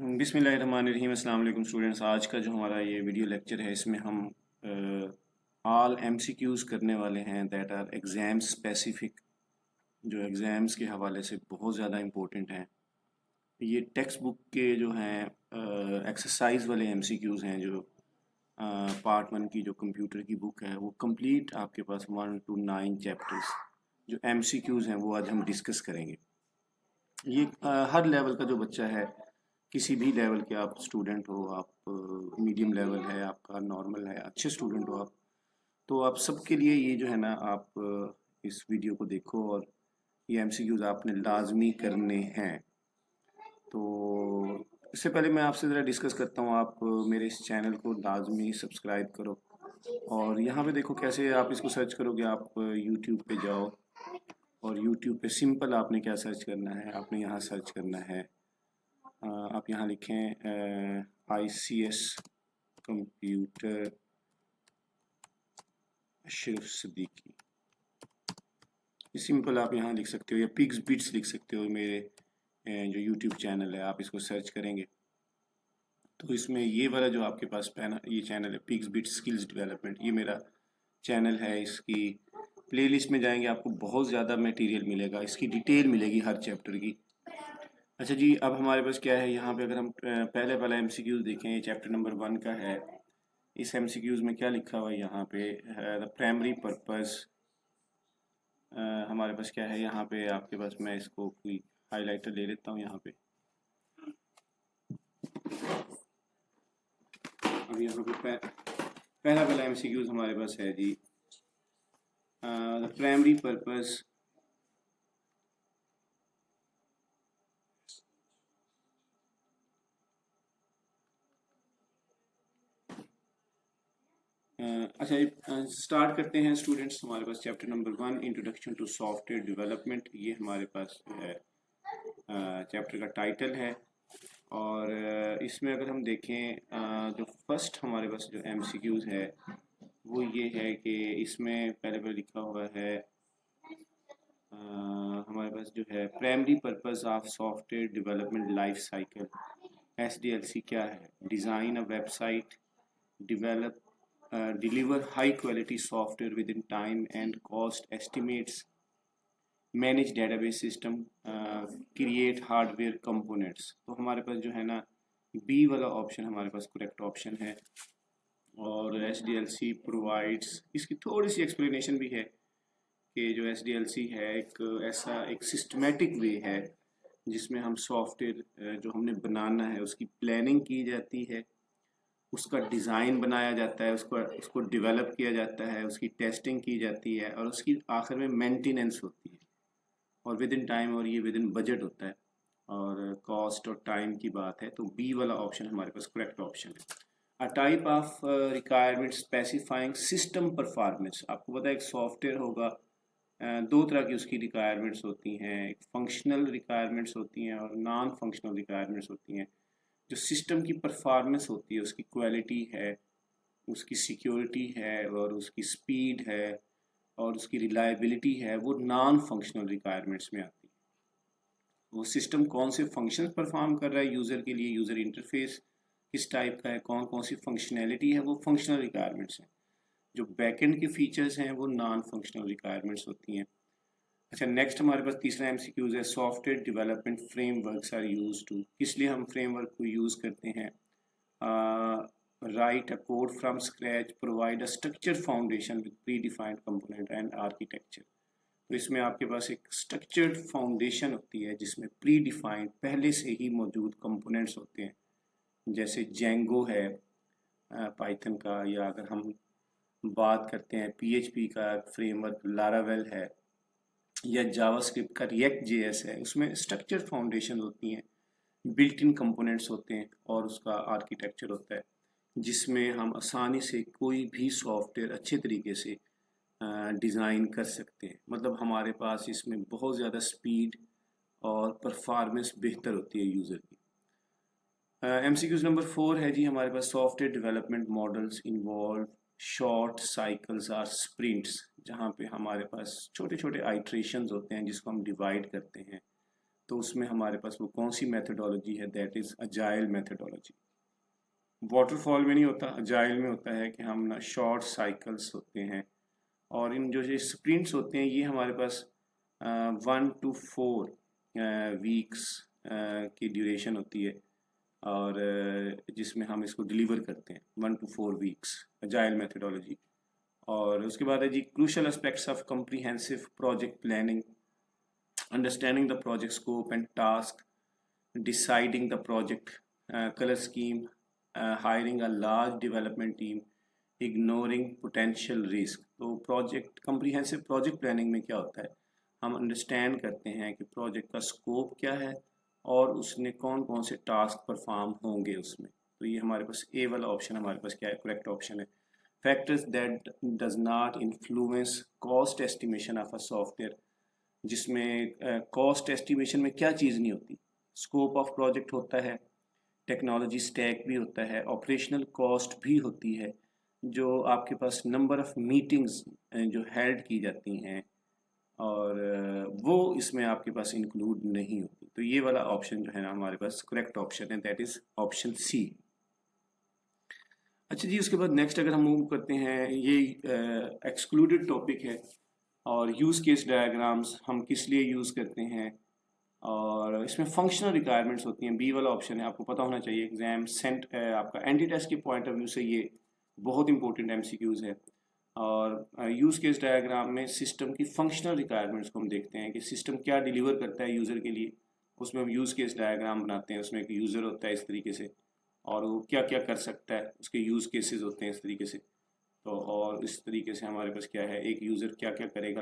बिस्मिल्लाहिर्रहमानिर्रहीम। अस्सलाम वालेकुम स्टूडेंट्स। आज का जो हमारा ये वीडियो लेक्चर है इसमें हम ऑल एमसीक्यूज़ करने वाले हैं दैट आर एग्ज़ाम स्पेसिफिक, जो एग्ज़ाम्स के हवाले से बहुत ज़्यादा इम्पोर्टेंट हैं। ये टेक्स्ट बुक के जो हैं एक्सरसाइज वाले एमसीक्यूज़ हैं, जो पार्ट 1 की जो कंप्यूटर की बुक है वो कंप्लीट आपके पास 1 to 9 चैप्टर्स जो एमसीक्यूज़ हैं वो आज हम डिस्कस करेंगे। ये हर लेवल का जो बच्चा है, किसी भी लेवल के आप स्टूडेंट हो, आप मीडियम लेवल है आपका, नॉर्मल है, अच्छे स्टूडेंट हो आप, तो आप सबके लिए ये जो है ना, आप इस वीडियो को देखो और ये एमसीक्यूज आपने लाजमी करने हैं। तो इससे पहले मैं आपसे ज़रा डिस्कस करता हूँ, आप मेरे इस चैनल को लाजमी सब्सक्राइब करो और यहाँ पे देखो कैसे आप इसको सर्च करोगे। आप यूट्यूब पे जाओ और यूट्यूब पे सिंपल आपने क्या सर्च करना है, आपने यहाँ सर्च करना है, आप यहाँ लिखें ICS computer Ashraf Siddiqui. Simple आप यहाँ लिख सकते हो या पिग्स बिट्स लिख सकते हो। मेरे जो यूट्यूब चैनल है आप इसको सर्च करेंगे तो इसमें ये वाला जो आपके पास ये चैनल है पिग्स बिट्स स्किल्स डेवलपमेंट, ये मेरा चैनल है। इसकी प्लेलिस्ट में जाएंगे आपको बहुत ज़्यादा मटेरियल मिलेगा, इसकी डिटेल मिलेगी हर चैप्टर की। अच्छा जी, अब हमारे पास क्या है यहाँ पे, अगर हम पहले वाला एमसीक्यूज देखें, ये चैप्टर नंबर 1 का है। इस एमसीक्यूज में क्या लिखा हुआ है यहाँ पे, द प्राइमरी पर्पस। हमारे पास क्या है यहाँ पे, आपके पास मैं इसको कोई हाइलाइटर ले लेता हूँ यहाँ पे। अब यहाँ पे पहला वाला एमसीक्यूज हमारे पास है जी, द प्राइमरी पर्पस अच्छा स्टार्ट करते हैं स्टूडेंट्स। हमारे पास chapter number 1 introduction to software development, ये हमारे पास चैप्टर का टाइटल है। और इसमें अगर हम देखें, जो फर्स्ट हमारे पास जो एमसीक्यूज है वो ये है कि इसमें पहले लिखा हुआ है, हमारे पास जो है primary purpose of software development life cycle, SDLC क्या है, design a website, develop deliver high quality software within time and cost estimates, manage database system, create hardware components। तो हमारे पास जो है ना, बी वाला ऑप्शन हमारे पास करेक्ट ऑप्शन है। और SDLC प्रोवाइड्स, इसकी थोड़ी सी एक्सप्लेनेशन भी है कि जो SDLC है एक ऐसा एक सिस्टमेटिक वे है जिसमें हम सॉफ्टवेयर जो हमने बनाना है उसकी प्लानिंग की जाती है, उसका डिज़ाइन बनाया जाता है, उसको उसको डेवलप किया जाता है, उसकी टेस्टिंग की जाती है और उसकी आखिर में मेंटेनेंस होती है और विद इन टाइम, और ये विद इन बजट होता है और कॉस्ट और टाइम की बात है। तो बी वाला ऑप्शन हमारे पास करेक्ट ऑप्शन है। A type of requirement specifying system performance. आपको पता है एक सॉफ्टवेयर होगा, दो तरह की उसकी रिक्वायरमेंट्स होती हैं, एक फंक्शनल रिक्वायरमेंट्स होती हैं और नॉन फंक्शनल रिक्वायरमेंट्स होती हैं। जो सिस्टम की परफॉर्मेंस होती है, उसकी क्वालिटी है, उसकी सिक्योरिटी है और उसकी स्पीड है और उसकी रिलायबिलिटी है, वो नॉन फंक्शनल रिक्वायरमेंट्स में आती है। वो सिस्टम कौन से फंक्शंस परफॉर्म कर रहा है यूज़र के लिए, यूज़र इंटरफेस किस टाइप का है, कौन कौन सी फंक्शनैलिटी है, वो फंक्शनल रिक्वायरमेंट्स हैं। जो बैकएंड के फीचर्स हैं वो नॉन फंक्शनल रिक्वायरमेंट्स होती हैं। अच्छा, नेक्स्ट हमारे पास तीसरा एमसीक्यूज है, software development frameworks are use to. किस लिए हम फ्रेमवर्क को यूज़ करते हैं? Write a code from scratch, provide a structure foundation with predefined component and architecture. तो इसमें आपके पास एक स्ट्रक्चर्ड फाउंडेशन होती है जिसमें प्री डिफाइंड पहले से ही मौजूद कंपोनेंट्स होते हैं, जैसे जेंगो है पाइथन का, या अगर हम बात करते हैं PHP का फ्रेमवर्क लारावेल है, या जावास्क्रिप्ट का रिएक्ट JS है। उसमें स्ट्रक्चर्ड फाउंडेशन होती हैं, बिल्ट इन कंपोनेंट्स होते हैं और उसका आर्किटेक्चर होता है जिसमें हम आसानी से कोई भी सॉफ्टवेयर अच्छे तरीके से डिज़ाइन कर सकते हैं। मतलब हमारे पास इसमें बहुत ज़्यादा स्पीड और परफॉर्मेंस बेहतर होती है यूज़र की। MCQs नंबर 4 है जी हमारे पास, software development models involve short cycles or sprints, जहाँ पे हमारे पास छोटे छोटे आइट्रेशंस होते हैं जिसको हम डिवाइड करते हैं तो उसमें हमारे पास वो कौन सी मेथडोलॉजी है, that is agile methodology. Waterfall में नहीं होता, अजाइल में होता है कि हम ना शॉर्ट साइकिल्स होते हैं, और इन जो ये स्प्रिंट्स होते हैं ये हमारे पास 1 to 4 वीक्स की ड्यूरेशन होती है, और जिसमें हम इसको डिलीवर करते हैं 1 to 4 वीक्स, अजाइल मेथडोलॉजी। और उसके बाद है जी crucial aspects of comprehensive project planning, understanding the project scope and task, deciding the project color scheme, hiring a large development team, ignoring potential risk। तो प्रोजेक्ट कम्प्रीहेंसिव प्रोजेक्ट प्लानिंग में क्या होता है, हम अंडरस्टैंड करते हैं कि प्रोजेक्ट का स्कोप क्या है और उसने कौन कौन से टास्क परफॉर्म होंगे उसमें। तो ये हमारे पास ए वाला ऑप्शन हमारे पास क्या है, करेक्ट ऑप्शन है। Factors that does not influence cost estimation of a software, जिसमें कॉस्ट एस्टिमेशन में क्या चीज़ नहीं होती, स्कोप ऑफ प्रोजेक्ट होता है, टेक्नोलॉजी स्टैक भी होता है, ऑपरेशनल कॉस्ट भी होती है, जो आपके पास नंबर ऑफ मीटिंग्स जो हेल्ड की जाती हैं, और वो इसमें आपके पास इंक्लूड नहीं होती। तो ये वाला ऑप्शन जो है ना हमारे पास करेक्ट ऑप्शन है, दैट इज ऑप्शन सी। अच्छा जी, उसके बाद नेक्स्ट अगर हम मूव करते हैं, ये एक्सक्लूडेड टॉपिक है, और यूज़ केस डायग्राम्स हम किस लिए यूज़ करते हैं, और इसमें फंक्शनल रिक्वायरमेंट्स होती हैं। बी वाला ऑप्शन है, आपको पता होना चाहिए, एग्जाम सेंट आपका एंटी टेस्ट के पॉइंट ऑफ व्यू से ये बहुत इंपॉर्टेंट एमसीक्यूज़ है। और यूज़ केस डायग्राम में सिस्टम की फंक्शनल रिक्वायरमेंट्स को हम देखते हैं कि सिस्टम क्या डिलीवर करता है यूज़र के लिए, उसमें हम यूज़ केस डायग्राम बनाते हैं। उसमें एक यूज़र होता है इस तरीके से, और वो क्या क्या कर सकता है, उसके यूज़ केसेस होते हैं इस तरीके से। तो और इस तरीके से हमारे पास क्या है, एक यूज़र क्या क्या करेगा,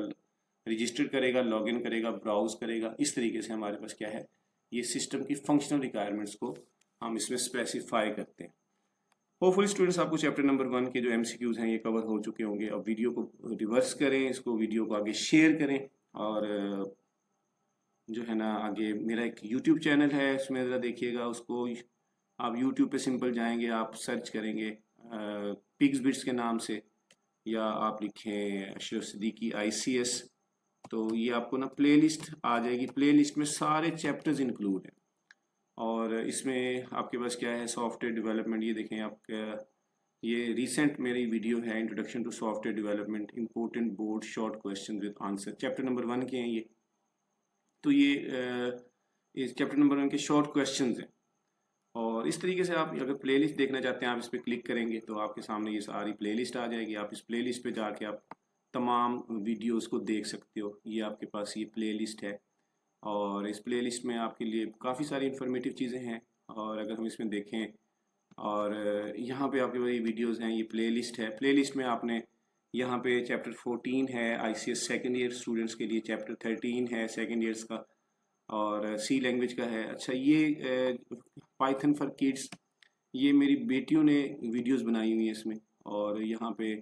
रजिस्टर करेगा, लॉगिन करेगा, ब्राउज करेगा, इस तरीके से हमारे पास क्या है, ये सिस्टम की फंक्शनल रिक्वायरमेंट्स को हम इसमें स्पेसिफाई करते हैं। होपफुली स्टूडेंट्स आपको चैप्टर नंबर 1 के जो एमसीक्यूज हैं ये कवर हो चुके होंगे। अब वीडियो को रिवर्स करें, इसको वीडियो को आगे शेयर करें, और जो है ना आगे मेरा एक यूट्यूब चैनल है, उसमें ज़रा देखिएगा उसको। आप यूट्यूब पे सिंपल जाएंगे, आप सर्च करेंगे पिग्स बिट्स के नाम से, या आप लिखें अशरफ सिद्दीकी ICS, तो ये आपको ना प्लेलिस्ट आ जाएगी। प्लेलिस्ट में सारे चैप्टर्स इंक्लूड हैं, और इसमें आपके पास क्या है, सॉफ्टवेयर डेवलपमेंट। ये देखें आपका, ये रिसेंट मेरी वीडियो है, introduction to software development, important board short question with answer, chapter number 1 के हैं ये। तो ये चैप्टर नंबर 1 के शॉर्ट क्वेश्चंस हैं। और इस तरीके से आप अगर प्लेलिस्ट देखना चाहते हैं, आप इस पर क्लिक करेंगे तो आपके सामने ये सारी प्लेलिस्ट आ जाएगी। आप इस प्लेलिस्ट पे जाके आप तमाम वीडियोस को देख सकते हो। ये आपके पास ये प्लेलिस्ट है, और इस प्लेलिस्ट में आपके लिए काफ़ी सारी इंफॉर्मेटिव चीज़ें हैं। और अगर हम इसमें देखें, और यहाँ पे आपके पास ये वीडियोस हैं, ये प्लेलिस्ट है। प्लेलिस्ट में आपने यहाँ पे चैप्टर 14 है ICS सेकेंड ईयर स्टूडेंट्स के लिए, चैप्टर 13 है सेकेंड ईयर्स का, और सी लैंग्वेज का है। अच्छा, ये पाइथन फॉर किड्स, ये मेरी बेटियों ने वीडियोस बनाई हुई हैं इसमें, और यहाँ पे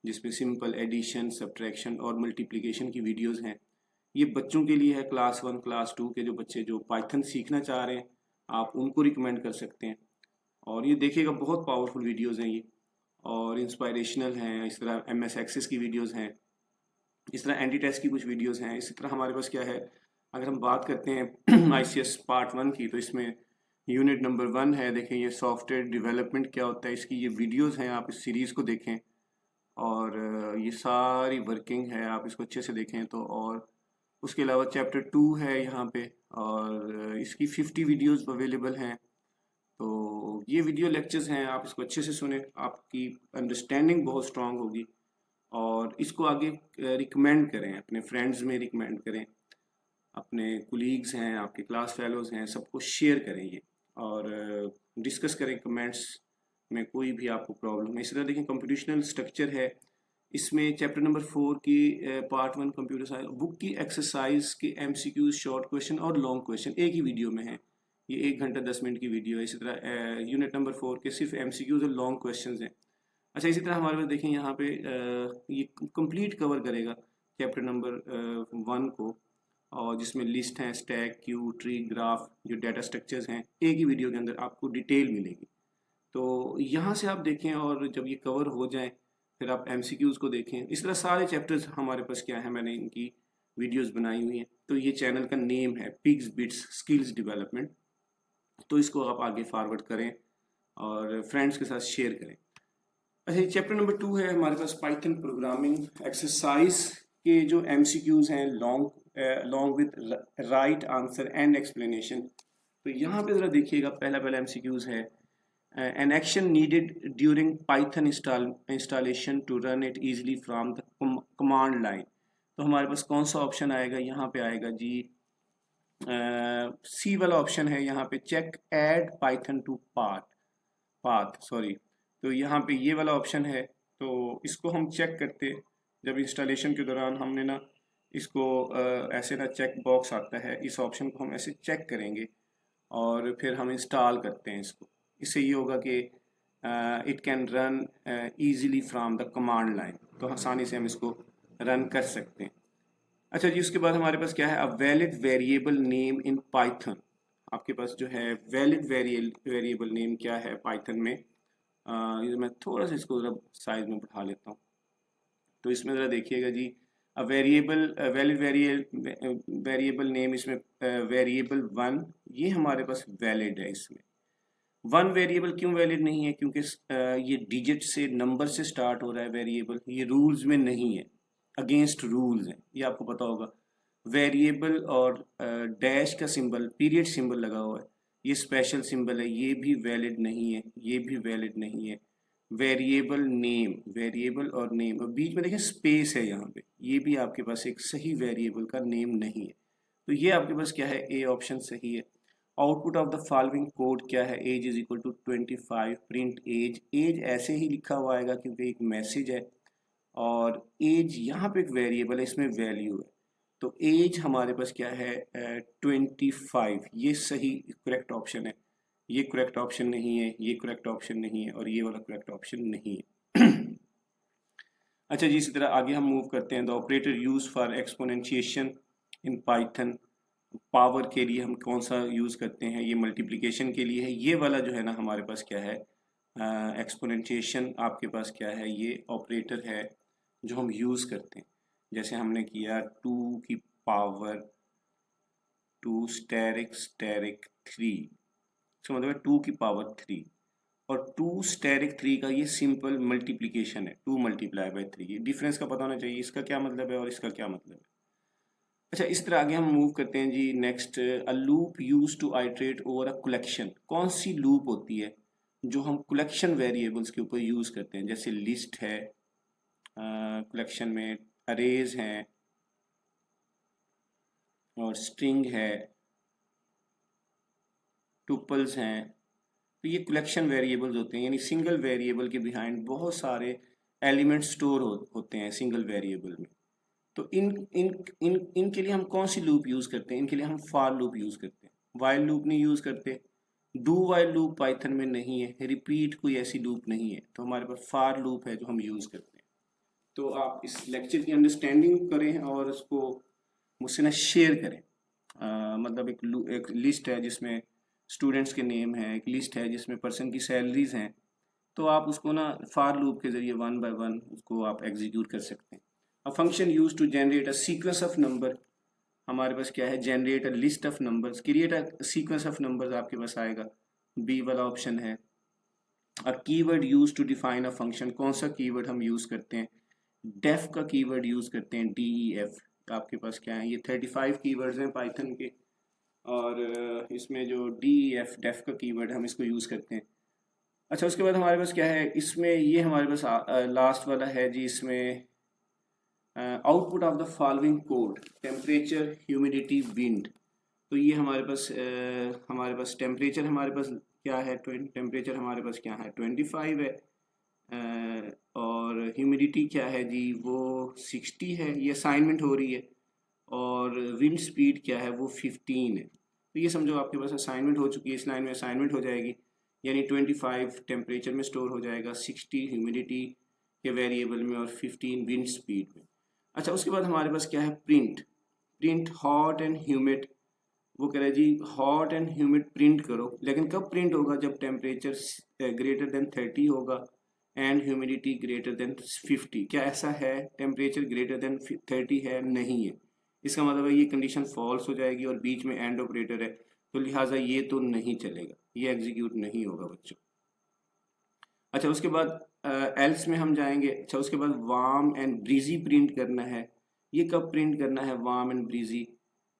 जिसमें सिंपल एडिशन, सब्ट्रैक्शन और मल्टीप्लिकेशन की वीडियोस हैं। ये बच्चों के लिए है, क्लास 1 क्लास 2 के जो बच्चे जो पाइथन सीखना चाह रहे हैं, आप उनको रिकमेंड कर सकते हैं। और ये देखिएगा, बहुत पावरफुल वीडियोस हैं ये, और इंस्पायरेशनल हैं। इस तरह MS एक्सेस की वीडियोस हैं, इस तरह एंटी टेस्ट की कुछ वीडियोस हैं। इसी तरह हमारे पास क्या है, अगर हम बात करते हैं ICS पार्ट 1 की, तो इसमें यूनिट नंबर 1 है। देखें ये सॉफ्टवेयर डेवलपमेंट क्या होता है, इसकी ये वीडियोस हैं, आप इस सीरीज़ को देखें, और ये सारी वर्किंग है, आप इसको अच्छे से देखें तो। और उसके अलावा चैप्टर 2 है यहाँ पे, और इसकी 50 वीडियोस अवेलेबल हैं। तो ये वीडियो लेक्चर्स हैं, आप इसको अच्छे से सुने, आपकी अंडरस्टैंडिंग बहुत स्ट्रांग होगी। और इसको आगे रिकमेंड करें, अपने फ्रेंड्स में रिकमेंड करें, अपने कुलीग्स हैं, आपके क्लास फेलोज़ हैं, सबको शेयर करें ये, और डिस्कस करें कमेंट्स में कोई भी आपको प्रॉब्लम है। इसी तरह देखें कंप्यूटेशनल स्ट्रक्चर है, इसमें चैप्टर नंबर 4 की पार्ट 1 कंप्यूटर साइंस बुक की एक्सरसाइज के MCQs, शॉर्ट क्वेश्चन और लॉन्ग क्वेश्चन एक ही वीडियो में है। ये 1 घंटा 10 मिनट की वीडियो है। इसी तरह यूनिट नंबर 4 के सिर्फ MCQs और लॉन्ग क्वेश्चन हैं। अच्छा, इसी तरह हमारे पास देखें यहाँ पे ये कंप्लीट कवर करेगा चैप्टर नंबर 1 को, और जिसमें लिस्ट हैं, स्टैक, क्यू, ट्री, ग्राफ, जो डाटा स्ट्रक्चर्स हैं, एक ही वीडियो के अंदर आपको डिटेल मिलेगी। तो यहाँ से आप देखें, और जब ये कवर हो जाए फिर आप MCQs को देखें। इस तरह सारे चैप्टर्स हमारे पास क्या है, मैंने इनकी वीडियोस बनाई हुई हैं। तो ये चैनल का नेम है पिग्स बिट्स स्किल्स डेवलपमेंट। तो इसको आप आगे फॉरवर्ड करें और फ्रेंड्स के साथ शेयर करें। अच्छा, चैप्टर नंबर 2 है हमारे पास पाइथन प्रोग्रामिंग एक्सरसाइज के जो MCQs हैं long with right answer and explanation. तो यहाँ पे ज़रा देखिएगा, पहला MCQs है an action needed during Python installation to run it easily from the command line। तो हमारे पास कौन सा ऑप्शन आएगा? यहाँ पे आएगा जी सी वाला ऑप्शन है। यहाँ पे check add Python to path sorry. तो यहाँ पे ये वाला ऑप्शन है, तो इसको हम चेक करते जब इंस्टॉलेशन के दौरान हमने ना इसको ऐसे ना चेक बॉक्स आता है, इस ऑप्शन को हम ऐसे चेक करेंगे और फिर हम इंस्टॉल करते हैं इसको। इससे ये होगा कि it can run easily from the command line, तो आसानी से हम इसको रन कर सकते हैं। अच्छा जी, उसके बाद हमारे पास क्या है? A valid variable name in Python. आपके पास जो है वैलिड वेरिएबल नेम क्या है पाइथन में? ये मैं थोड़ा सा इसको ज़रा साइज में बढ़ा लेता हूँ। तो इसमें ज़रा देखिएगा जी, अ वैलिड वेरिएबल नेम, इसमें वेरिएबल 1 ये हमारे पास वैलिड है। इसमें 1 वेरिएबल क्यों वैलिड नहीं है? क्योंकि ये डिजिट से नंबर से स्टार्ट हो रहा है वेरिएबल, ये रूल्स में नहीं है, अगेंस्ट रूल्स है, ये आपको पता होगा। वेरिएबल और डैश का सिंबल, पीरियड सिंबल लगा हुआ है, ये स्पेशल सिंबल है, ये भी वैलिड नहीं है, ये भी वैलिड नहीं है। वेरिएबल नेम, वेरिएबल और नेम और बीच में देखिए स्पेस है यहाँ पे, ये भी आपके पास एक सही वेरिएबल का नेम नहीं है। तो ये आपके पास क्या है? ए ऑप्शन सही है। Output of the following code क्या है? Age is equal to 25, print age. Age ऐसे ही लिखा हुआ आएगा क्योंकि एक मैसेज है, और एज यहाँ पे एक वेरिएबल है, इसमें वैल्यू है। तो एज हमारे पास क्या है? 25, ये सही करेक्ट ऑप्शन है। ये करेक्ट ऑप्शन नहीं है, ये करेक्ट ऑप्शन नहीं है, और ये वाला करेक्ट ऑप्शन नहीं है। अच्छा जी, इसी तरह आगे हम मूव करते हैं। The operator use for exponentiation in Python. Power के लिए हम कौन सा यूज़ करते हैं? ये मल्टीप्लिकेशन के लिए है। ये वाला जो है ना हमारे पास क्या है? एक्सपोनेंशिएशन आपके पास क्या है? ये ऑपरेटर है जो हम यूज़ करते हैं। जैसे हमने किया 2 की पावर 2 स्टेरिक 3, इसका मतलब है 2 की पावर 3, और 2 स्टेरिक 3 का ये सिंपल मल्टीप्लिकेशन है, 2 मल्टीप्लाई बाई 3। ये डिफरेंस का पता होना चाहिए, इसका क्या मतलब है और इसका क्या मतलब है। अच्छा, इस तरह आगे हम मूव करते हैं जी। Next, a loop use to iterate over a collection. कौन सी लूप होती है जो हम कलेक्शन वेरिएबल्स के ऊपर यूज करते हैं? जैसे लिस्ट है, कलेक्शन में अरेज हैं और स्ट्रिंग है, टुपल्स हैं। तो ये कलेक्शन वेरिएबल्स होते हैं, यानी सिंगल वेरिएबल के बिहाइंड बहुत सारे एलिमेंट स्टोर होते हैं सिंगल वेरिएबल में। तो इन इन इन इनके लिए हम कौन सी लूप यूज़ करते हैं? इनके लिए हम फॉर लूप यूज़ करते हैं, वाइल लूप नहीं यूज़ करते। डू वाइल लूप पाइथन में नहीं है, रिपीट कोई ऐसी लूप नहीं है, तो हमारे पास फॉर लूप है जो हम यूज़ करते हैं। तो आप इस लेक्चर की अंडरस्टैंडिंग करें और उसको मुझसे ना शेयर करें। मतलब एक लिस्ट है जिसमें स्टूडेंट्स के नेम हैं, एक लिस्ट है जिसमें पर्सन की सैलरीज हैं, तो आप उसको ना फॉर लूप के ज़रिए 1 बाय 1 उसको आप एग्जीक्यूट कर सकते हैं। A function use to generate a sequence of number, हमारे पास क्या है? Generate a list of numbers, create a sequence of numbers आपके पास आएगा, बी वाला ऑप्शन है। A keyword use to define a function, कौन सा कीवर्ड हम यूज करते हैं? डेफ का कीवर्ड यूज करते हैं, DEF। आपके पास क्या है? ये 35 कीवर्ड्स हैं पाइथन के, और इसमें जो DEF डेफ का कीवर्ड हम इसको यूज करते हैं। अच्छा, उसके बाद हमारे पास क्या है? इसमें ये हमारे पास लास्ट वाला है जी। इसमें output of the following code, temperature, humidity, wind. तो ये हमारे पास टेम्परेचर हमारे पास क्या है? टेम्परेचर हमारे पास क्या है? 25 है। और ह्यूमिडिटी क्या है जी? वो 60 है, ये असाइनमेंट हो रही है। और विंड स्पीड क्या है? वो 15 है। तो ये समझो आपके पास असाइनमेंट हो चुकी है, इस लाइन में असाइनमेंट हो जाएगी, यानी 25 टेम्परेचर में स्टोर हो जाएगा, 60 ह्यूमिडिटी के वेरिएबल में, और 15 विंड स्पीड में। अच्छा, उसके बाद हमारे पास क्या है? Print hot and humid. वो कह रहा है जी हॉट एंड ह्यूमिड प्रिंट करो, लेकिन कब प्रिंट होगा? जब टेम्परेचर ग्रेटर देन 30 होगा एंड ह्यूमिडिटी ग्रेटर देन 50। क्या ऐसा है? टेम्परेचर ग्रेटर देन 30 है? नहीं है। इसका मतलब है ये कंडीशन फॉल्स हो जाएगी और बीच में एंड ऑपरेटर है, तो लिहाजा ये तो नहीं चलेगा, ये एग्जीक्यूट नहीं होगा बच्चों। अच्छा उसके बाद एल्स में हम जाएंगे। अच्छा उसके बाद वार्म एंड ब्रीजी प्रिंट करना है। ये कब प्रिंट करना है वार्म एंड ब्रीजी?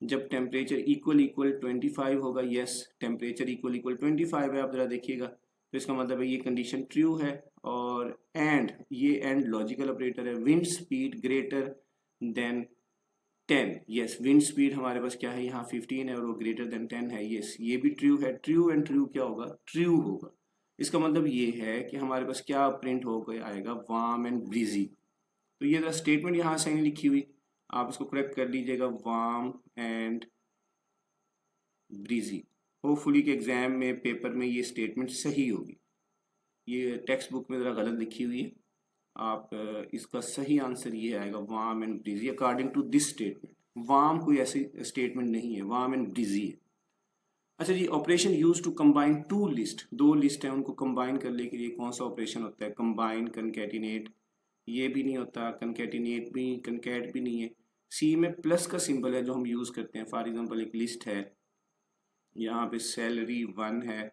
जब टेम्परेचर इक्वल इक्वल 25 होगा। यस, टेम्परेचर इक्वल इक्वल 25 है, आप जरा देखिएगा, तो इसका मतलब है ये कंडीशन ट्रू है। और एंड, ये एंड लॉजिकल ऑपरेटर है। Wind speed greater than 10। Yes, wind speed हमारे पास क्या है यहाँ 15 है और वो ग्रेटर देन 10 है। यस, ये भी ट्रू है। ट्रू एंड ट्रू क्या होगा? ट्रू होगा। इसका मतलब ये है कि हमारे पास क्या प्रिंट हो गया आएगा? Warm and breezy. तो ये स्टेटमेंट यहाँ से नहीं लिखी हुई, आप इसको करेक्ट कर लीजिएगा, वार्म एंड ब्रीजी। होपफुली के एग्जाम में पेपर में ये स्टेटमेंट सही होगी। ये टेक्स्ट बुक में ज़रा गलत लिखी हुई है, आप इसका सही आंसर ये आएगा warm and breezy according to this statement. Warm कोई ऐसी स्टेटमेंट नहीं है, वार्म एंड ब्रीजी है। अच्छा जी, operation use to combine two list, दो लिस्ट है उनको कंबाइन करने के लिए कौन सा ऑपरेशन होता है? कंबाइन, कनकैटिनेट, ये भी नहीं होता, कनकैटिनेट भी, कनकैट भी नहीं है। सी में प्लस का सिंबल है जो हम यूज करते हैं। फॉर एग्जांपल एक लिस्ट है, यहाँ पे सैलरी 1 है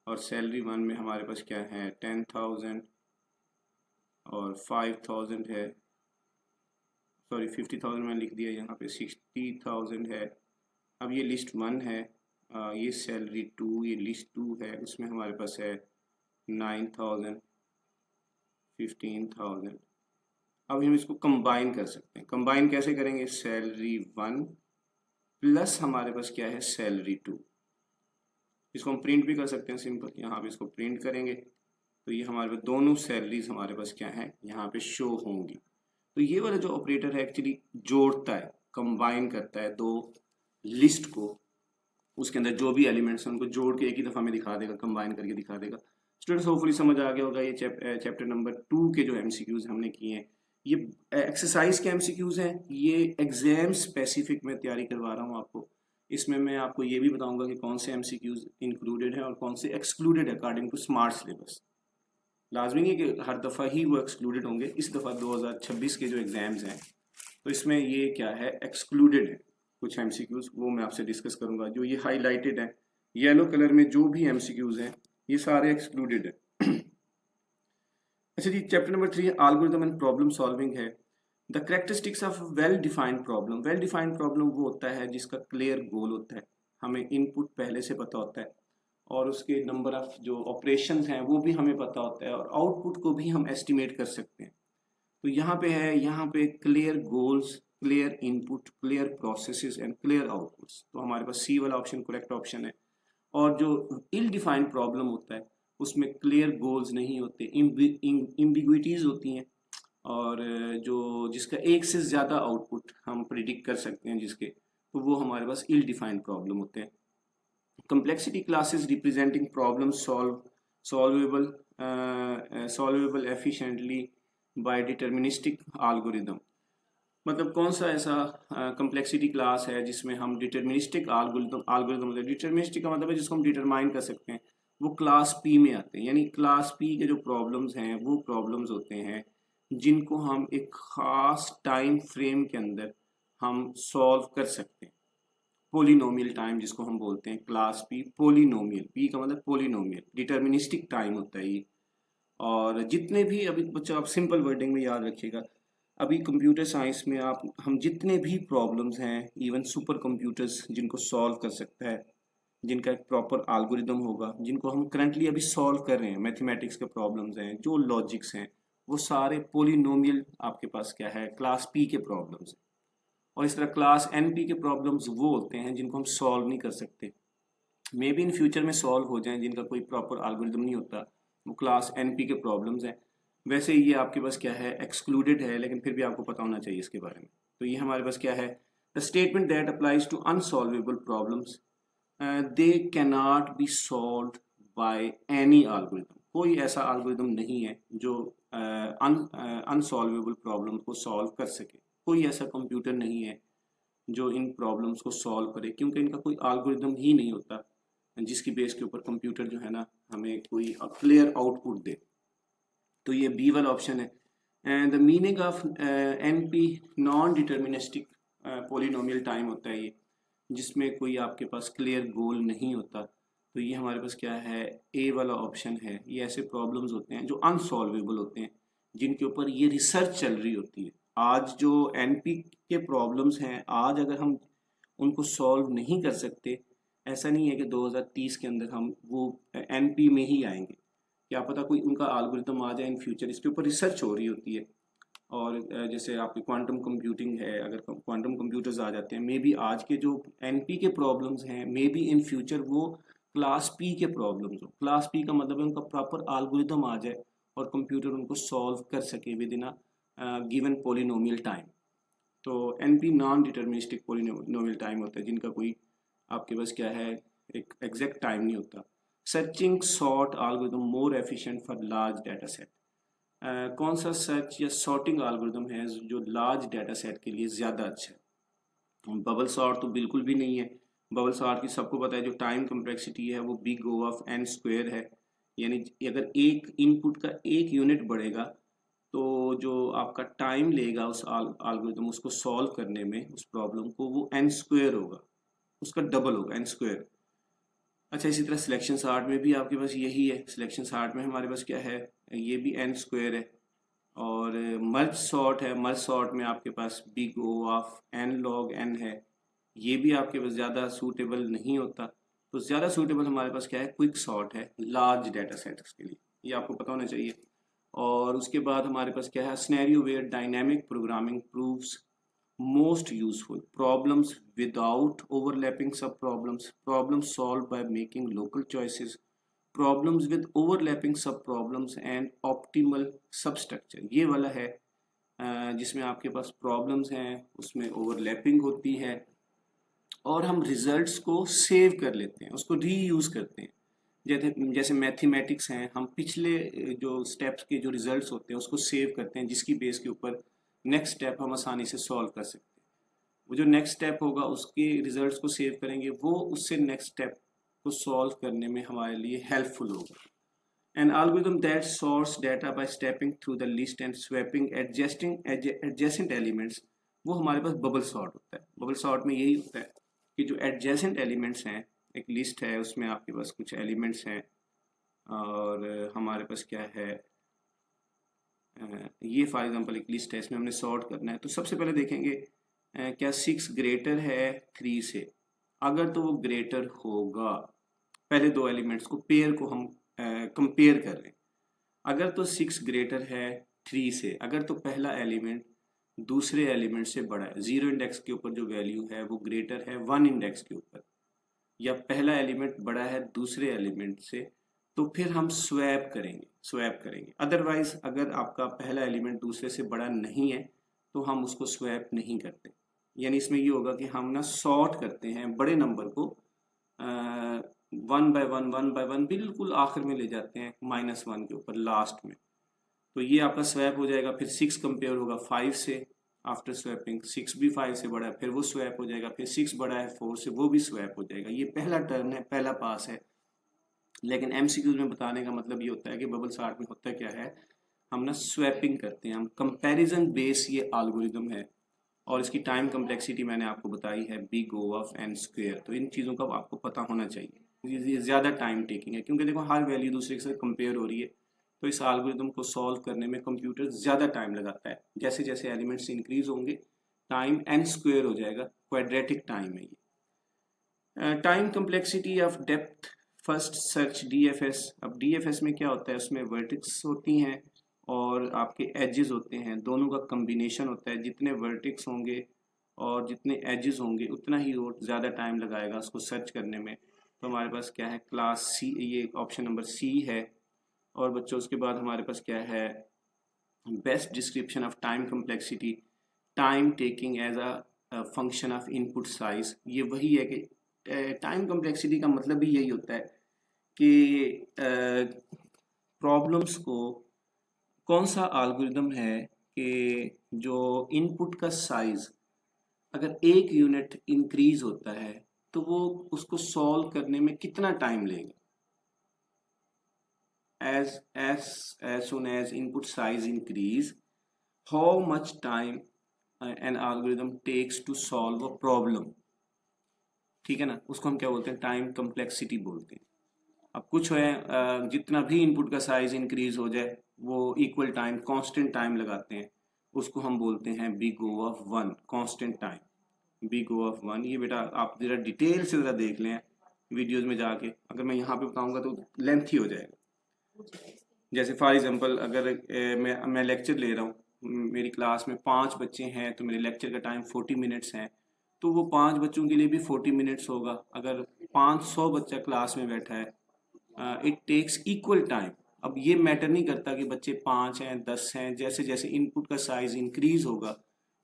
और सैलरी 1 में हमारे पास क्या है 10,000 और 5,000 है, सॉरी 50,000 मैंने लिख दिया, यहाँ पे 60,000 है। अब ये लिस्ट 1 है, ये सैलरी 2, ये लिस्ट 2 है, उसमें हमारे पास है 9,000, 15,000। अब हम इसको कंबाइन कर सकते हैं। कंबाइन कैसे करेंगे? सैलरी 1 प्लस हमारे पास क्या है सैलरी 2। इसको हम प्रिंट भी कर सकते हैं सिंपल, यहाँ पे इसको प्रिंट करेंगे तो ये हमारे पास दोनों सैलरीज हमारे पास क्या है यहाँ पे शो होंगी। तो ये वाला जो ऑपरेटर है एक्चुअली जोड़ता है, कंबाइन करता है दो लिस्ट को, उसके अंदर जो भी एलिमेंट्स हैं उनको जोड़ के एक ही दफ़ा में दिखा देगा, कंबाइन करके दिखा देगा। स्टूडेंट्स होपफुली समझ आ गया होगा। ये चैप्टर नंबर 2 के जो एमसीक्यूज हमने किए हैं, ये एक्सरसाइज के एमसीक्यूज हैं, ये एग्जाम स्पेसिफिक में तैयारी करवा रहा हूँ आपको। इसमें मैं आपको ये भी बताऊंगा कि कौन से एमसीक्यूज इंक्लूडेड हैं और कौन से एक्सक्लूडेड है अकॉर्डिंग टू स्मार्ट सिलेबस। लाजमी नहीं है कि हर दफ़ा ही वो एक्सक्लूडेड होंगे। इस दफ़ा 2026 के जो एग्ज़ाम्स हैं तो इसमें ये क्या है एक्सक्लूडेड है कुछ एमसीक्यूज, वो मैं आपसे डिस्कस करूंगा। जो ये हाईलाइटेड है येलो कलर में जो भी एमसीक्यूज हैं ये सारे एक्सक्लूडेड है। अच्छा जी, chapter number 3 algorithm and problem solving है। The characteristics of well defined problem. Well defined problem वो होता है जिसका क्लियर गोल होता है, हमें इनपुट पहले से पता होता है और उसके नंबर ऑफ जो ऑपरेशन हैं वो भी हमें पता होता है और आउटपुट को भी हम एस्टिमेट कर सकते हैं। तो यहाँ पे है, यहाँ पे clear goals, clear input, clear processes and clear outputs. तो हमारे पास सी वाला ऑप्शन करेक्ट ऑप्शन है। और जो इल डिफाइंड प्रॉब्लम होता है उसमें क्लियर गोल्स नहीं होते, इम्बिग्विटीज होती हैं और जो जिसका एक से ज़्यादा आउटपुट हम प्रिडिक्ट कर सकते हैं जिसके, तो वो हमारे पास इल डिफाइंड प्रॉब्लम होते हैं। complexity classes representing problems solvable efficiently by deterministic algorithm। मतलब कौन सा ऐसा complexity क्लास है जिसमें हम डिटर्मिनिस्टिक algorithm मतलब डिटर्मिनिस्टिक का मतलब है जिसको हम डिटरमाइन कर सकते हैं, वो क्लास पी में आते हैं। यानी क्लास पी के जो प्रॉब्लम्स हैं वो प्रॉब्लम्स होते हैं जिनको हम एक खास टाइम फ्रेम के अंदर हम सॉल्व कर सकते हैं। पोलिनोमियल टाइम जिसको हम बोलते हैं, क्लास पी पोलिनोमियल, पी का मतलब पोलिनोमियल, डिटर्मिनिस्टिक टाइम होता है ये। और जितने भी अभी बच्चों आप सिंपल वर्डिंग में याद रखिएगा, अभी कंप्यूटर साइंस में आप हम जितने भी प्रॉब्लम्स हैं, इवन सुपर कंप्यूटर्स जिनको सॉल्व कर सकता है, जिनका एक प्रॉपर एल्गोरिदम होगा, जिनको हम करंटली अभी सॉल्व कर रहे हैं, मैथमेटिक्स के प्रॉब्लम्स हैं, जो लॉजिक्स हैं, वो सारे पोलिनोमियल आपके पास क्या है क्लास पी के प्रॉब्लम्स हैं। और इस तरह क्लास एनपी के प्रॉब्लम्स वो होते हैं जिनको हम सॉल्व नहीं कर सकते, मे बी इन फ्यूचर में सॉल्व हो जाएं, जिनका कोई प्रॉपर एल्गोरिदम नहीं होता, वो क्लास एनपी के प्रॉब्लम्स हैं। वैसे ये आपके पास क्या है एक्सक्लूडेड है, लेकिन फिर भी आपको पता होना चाहिए इसके बारे में। तो ये हमारे पास क्या है, the statement that applies to unsolvable problems they cannot be solved by any algorithm. कोई ऐसा एल्गोरिदम नहीं है जो अनसॉल्वेबल प्रॉब्लम को सॉल्व कर सके। कोई ऐसा कंप्यूटर नहीं है जो इन प्रॉब्लम्स को सॉल्व करे, क्योंकि इनका कोई एल्गोरिदम ही नहीं होता जिसकी बेस के ऊपर कंप्यूटर जो है ना हमें कोई क्लियर आउटपुट दे। तो ये बी वाला ऑप्शन है। And the meaning of NP non deterministic polynomial time होता है ये, जिसमें कोई आपके पास क्लियर गोल नहीं होता। तो ये हमारे पास क्या है, ए वाला ऑप्शन है। ये ऐसे प्रॉब्लम्स होते हैं जो अनसॉल्वेबल होते हैं, जिनके ऊपर ये रिसर्च चल रही होती है। आज जो एनपी के प्रॉब्लम्स हैं, आज अगर हम उनको सॉल्व नहीं कर सकते, ऐसा नहीं है कि 2030 के अंदर हम वो एनपी में ही आएंगे, क्या पता कोई उनका एल्गोरिथम आ जाए इन फ्यूचर। इसके ऊपर रिसर्च हो रही होती है। और जैसे आपकी क्वांटम कंप्यूटिंग है, अगर क्वांटम कंप्यूटर्स आ जाते हैं, मे बी आज के जो एनपी के प्रॉब्लम्स हैं, मे बी इन फ्यूचर वो क्लास पी के प्रॉब्लम्स हो। क्लास पी का मतलब है उनका प्रॉपर एल्गोरिथम आ जाए और कंप्यूटर उनको सॉल्व कर सके within given polynomial time. तो NP non deterministic polynomial time होता है, जिनका कोई आपके पास क्या है, एक एग्जैक्ट टाइम नहीं होता। Searching sort algorithm more efficient for large data set. कौन सा सर्च या सॉर्टिंग एल्गोरिथम है जो लार्ज डाटा सेट के लिए ज़्यादा अच्छा है? बबल सॉर्ट तो बिल्कुल भी नहीं है। बबल सॉर्ट की सबको पता है जो टाइम कम्प्लेक्सिटी है वो big O of N square है। यानी अगर एक इनपुट का एक यूनिट बढ़ेगा तो जो आपका टाइम लेगा उस एल्गोरिथम उसको सॉल्व करने में, उस प्रॉब्लम को, वो एन स्क्वायर होगा, उसका डबल होगा, एन स्क्वायर। अच्छा, इसी तरह सिलेक्शन सार्ट में भी आपके पास यही है। सिलेक्शन सार्ट में हमारे पास क्या है, ये भी एन स्क्वायर है। और मर्ज सॉर्ट है, मर्ज सॉर्ट में आपके पास big O of N log N है। ये भी आपके पास ज़्यादा सूटेबल नहीं होता। तो ज़्यादा सूटेबल हमारे पास क्या है, क्विक सॉर्ट है लार्ज डाटा सेट्स के लिए, ये आपको पता होना चाहिए। और उसके बाद हमारे पास क्या है, scenario where dynamic programming proves most useful problems without overlapping subproblems, problems solved by making local choices, problems with overlapping subproblems and optimal substructure। ये वाला है जिसमें आपके पास प्रॉब्लम्स हैं, उसमें ओवरलैपिंग होती है और हम रिजल्ट्स को सेव कर लेते हैं, उसको रीयूज़ करते हैं। जैसे जैसे मैथमेटिक्स हैं, हम पिछले जो स्टेप्स के जो रिजल्ट्स होते हैं उसको सेव करते हैं, जिसकी बेस के ऊपर नेक्स्ट स्टेप हम आसानी से सॉल्व कर सकते हैं। वो जो नेक्स्ट स्टेप होगा उसके रिजल्ट्स को सेव करेंगे, वो उससे नेक्स्ट स्टेप को सॉल्व करने में हमारे लिए हेल्पफुल होगा। An algorithm that sorts data by stepping through the list and swapping adjacent elements, वो हमारे पास बबल सॉर्ट होता है। बबल सॉर्ट में यही होता है कि जो एडजेसेंट एलिमेंट्स हैं, एक लिस्ट है उसमें आपके पास कुछ एलिमेंट्स हैं और हमारे पास क्या है, ये फॉर एग्जांपल एक लिस्ट है, इसमें हमने सॉर्ट करना है। तो सबसे पहले देखेंगे क्या 6 ग्रेटर है 3 से। अगर तो वो ग्रेटर होगा, पहले दो एलिमेंट्स को, पेयर को हम कंपेयर कर रहे हैं। अगर तो 6 ग्रेटर है 3 से, अगर तो पहला एलिमेंट दूसरे एलिमेंट से बड़ा है, 0 इंडेक्स के ऊपर जो वैल्यू है वो ग्रेटर है 1 इंडेक्स के ऊपर, या पहला एलिमेंट बड़ा है दूसरे एलिमेंट से, तो फिर हम स्वैप करेंगे। अदरवाइज अगर आपका पहला एलिमेंट दूसरे से बड़ा नहीं है तो हम उसको स्वैप नहीं करते। यानी इसमें ये होगा कि हम ना सॉर्ट करते हैं बड़े नंबर को, 1 बाय 1 बिल्कुल आखिर में ले जाते हैं, -1 के ऊपर लास्ट में। तो ये आपका स्वैप हो जाएगा। फिर 6 कंपेयर होगा 5 से, आफ्टर स्वैपिंग 6 भी 5 से बड़ा है, फिर वो स्वैप हो जाएगा। फिर 6 बड़ा है 4 से, वो भी स्वैप हो जाएगा। ये पहला टर्न है, पहला पास है। लेकिन एमसीक्यूज में बताने का मतलब ये होता है कि बबल सॉर्ट में होता क्या है, हम ना स्वैपिंग करते हैं, हम कंपैरिजन बेस ये एल्गोरिदम है। और इसकी टाइम कम्प्लेक्सिटी मैंने आपको बताई है big O of N square. तो इन चीज़ों का आपको पता होना चाहिए। ये ज़्यादा टाइम टेकिंग है क्योंकि देखो हर वैल्यू दूसरे के साथ कंपेयर हो रही है, तो इस एल्गोरिदम को सॉल्व करने में कंप्यूटर ज़्यादा टाइम लगाता है। जैसे जैसे एलिमेंट्स इंक्रीज होंगे टाइम एन स्क्वायर हो जाएगा, क्वाड्रेटिक टाइम है ये। Time complexity of depth first search DFS. अब डीएफएस में क्या होता है, उसमें वर्टिक्स होती हैं और आपके एजेस होते हैं, दोनों का कम्बिनेशन होता है। जितने वर्टिक्स होंगे और जितने एजेस होंगे उतना ही वो ज़्यादा टाइम लगाएगा उसको सर्च करने में। तो हमारे पास क्या है, क्लास सी, ये ऑप्शन नंबर सी है। और बच्चों उसके बाद हमारे पास क्या है, best description of time complexity, time taking as a function of input size. ये वही है कि टाइम कम्प्लेक्सिटी का मतलब भी यही होता है कि प्रॉब्लम्स को कौन सा एल्गोरिदम है कि जो इनपुट का साइज अगर 1 यूनिट इंक्रीज होता है तो वो उसको सॉल्व करने में कितना टाइम लेगा। as soon as input size increase, how much time an algorithm takes to solve a problem, ठीक है ना, उसको हम क्या बोलते हैं, टाइम कम्प्लेक्सिटी बोलते हैं। अब कुछ है जितना भी इनपुट का साइज इंक्रीज हो जाए वो इक्वल टाइम कांस्टेंट टाइम लगाते हैं, उसको हम बोलते हैं big O of one, constant time, big O of one. ये बेटा आप जरा डिटेल से जरा देख लें वीडियोस में जाके, अगर मैं यहाँ पे बताऊंगा तो लेंथ ही हो जाएगा। जैसे फॉर एग्जांपल अगर मैं लेक्चर ले रहा हूँ, मेरी क्लास में 5 बच्चे हैं तो मेरे लेक्चर का टाइम 40 मिनट्स है, तो वो 5 बच्चों के लिए भी 40 मिनट्स होगा। अगर 500 बच्चा क्लास में बैठा है, इट टेक्स इक्वल टाइम। अब ये मैटर नहीं करता कि बच्चे 5 हैं 10 हैं, जैसे जैसे इनपुट का साइज इंक्रीज होगा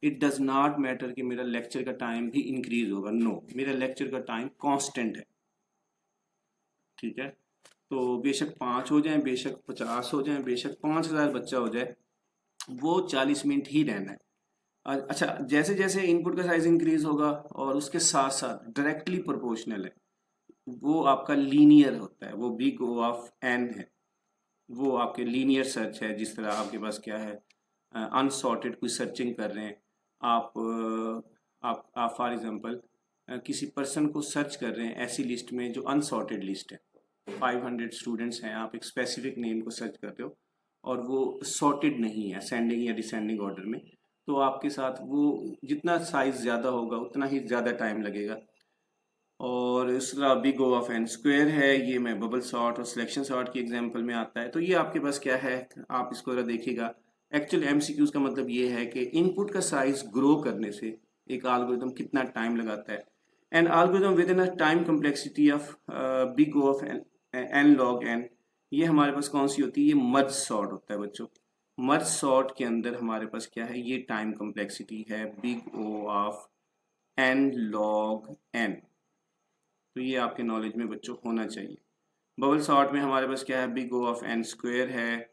इट डज नॉट मैटर कि मेरा लेक्चर का टाइम भी इंक्रीज होगा, नो, मेरा लेक्चर का टाइम कांस्टेंट है, ठीक है। तो बेशक 5 हो जाए, बेशक 50 हो जाए, बेशक 5000 बच्चा हो जाए, वो 40 मिनट ही रहना है। अच्छा, जैसे जैसे इनपुट का साइज इंक्रीज होगा और उसके साथ साथ डायरेक्टली प्रोपोर्शनल है, वो आपका लीनियर होता है, वो बिग ओ ऑफ एन है, वो आपके लीनियर सर्च है। जिस तरह आपके पास क्या है, अनसॉर्टेड कोई सर्चिंग कर रहे हैं आप, आप फॉर एग्जांपल किसी पर्सन को सर्च कर रहे हैं ऐसी लिस्ट में जो अनसॉर्टेड लिस्ट है, 500 स्टूडेंट्स हैं, आप एक स्पेसिफिक नेम को सर्च कर रहे हो और वो सॉर्टेड नहीं है असेंडिंग या डिसेंडिंग ऑर्डर में, तो आपके साथ वो जितना साइज ज़्यादा होगा उतना ही ज़्यादा टाइम लगेगा। और इसका big O of N square है, ये मैं बबल सॉर्ट और सिलेक्शन सॉर्ट की एग्जांपल में आता है। तो ये आपके पास क्या है, आप इसको जरा देखिएगा। एक्चुअल एमसीक्यूज का मतलब ये है कि इनपुट का साइज ग्रो करने से एक एल्गोरिथम कितना टाइम लगाता है। An algorithm within a time complexity of big O of N log N, ये हमारे पास कौन सी होती है, ये मर्ज सॉर्ट होता है बच्चों। मर्ज सॉर्ट के अंदर हमारे पास क्या है, ये टाइम कम्प्लेक्सिटी है big O of N log N. तो ये आपके नॉलेज में बच्चों होना चाहिए। बबल सॉर्ट में हमारे पास क्या है, big O of N square है।